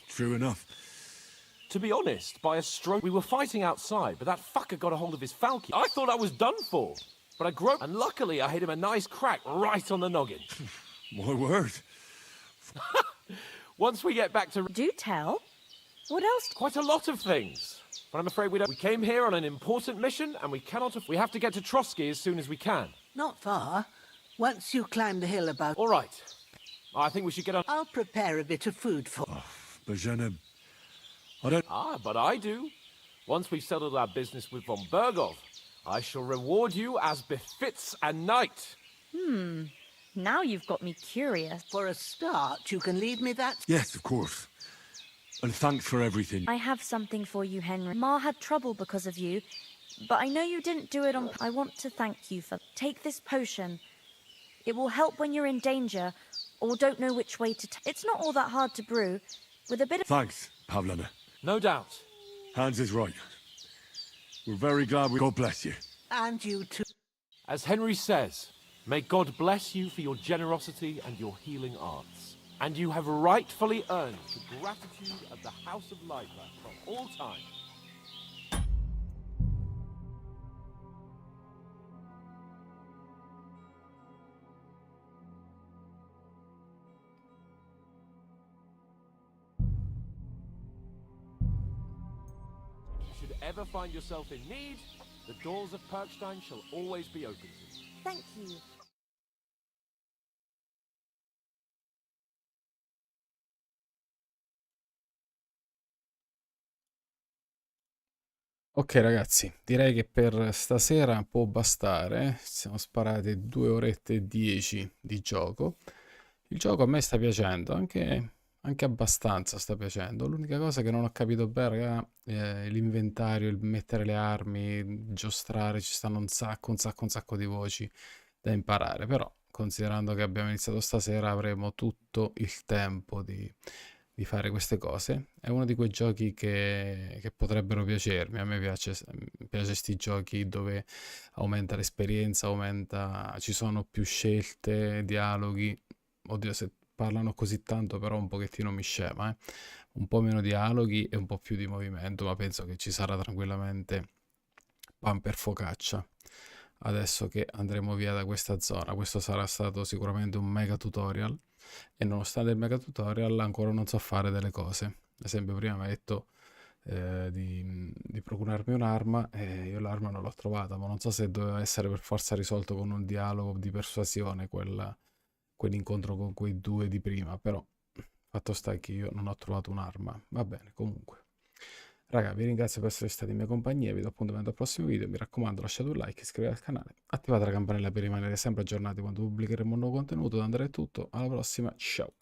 True enough. To be honest, by a stroke, we were fighting outside, but that fucker got a hold of his falcon. I thought I was done for, but I groped, and luckily I hit him a nice crack right on the noggin. My word. Once we get back to... Do tell. What else? Quite a lot of things. But I'm afraid we don't... We came here on an important mission, and we cannot... We have to get to Trotsky as soon as we can. Not far. Once you climb the hill about... All right. I think we should get on... I'll prepare a bit of food for... Bajana... I don't... but I do. Once we've settled our business with von Bergov, I shall reward you as befits a knight. Now you've got me curious. For a start, you can leave me that... Yes, of course. And thanks for everything. I have something for you, Henry. Ma had trouble because of you, but I know you didn't do it on... I want to thank you for... Take this potion. It will help when you're in danger, or don't know which way to... It's not all that hard to brew. With a bit of... Thanks, Pavlana. No doubt. Hans is right. We're very glad God bless you. And you too. As Henry says, may God bless you for your generosity and your healing arts. And you have rightfully earned the gratitude of the House of Lighter for all time. If you should ever find yourself in need, the doors of Perkstein shall always be open to you. Thank you. Ok ragazzi, direi che per stasera può bastare, siamo sparati 2 orette e 10 di gioco. Il gioco a me sta piacendo, anche abbastanza sta piacendo. L'unica cosa che non ho capito bene, raga, è l'inventario, il mettere le armi, giostrare, ci stanno un sacco di voci da imparare, però considerando che abbiamo iniziato stasera avremo tutto il tempo di fare queste cose. È uno di quei giochi che potrebbero piacermi. A me piace questi giochi dove aumenta l'esperienza, ci sono più scelte, dialoghi. Oddio, se parlano così tanto però un pochettino mi scema, eh. Un po' meno dialoghi e un po' più di movimento, ma penso che ci sarà tranquillamente pan per focaccia. Adesso che andremo via da questa zona, questo sarà stato sicuramente un mega tutorial. E nonostante il mega tutorial ancora non so fare delle cose. Ad esempio prima mi ha detto di procurarmi un'arma e io l'arma non l'ho trovata, ma non so se doveva essere per forza risolto con un dialogo di persuasione quell'incontro con quei due di prima, però fatto sta che io non ho trovato un'arma. Va bene, comunque. Raga, vi ringrazio per essere stati in mia compagnia, vi do appuntamento al prossimo video, mi raccomando lasciate un like, iscrivetevi al canale, attivate la campanella per rimanere sempre aggiornati quando pubblicheremo un nuovo contenuto. Da Andrea è tutto, alla prossima, ciao!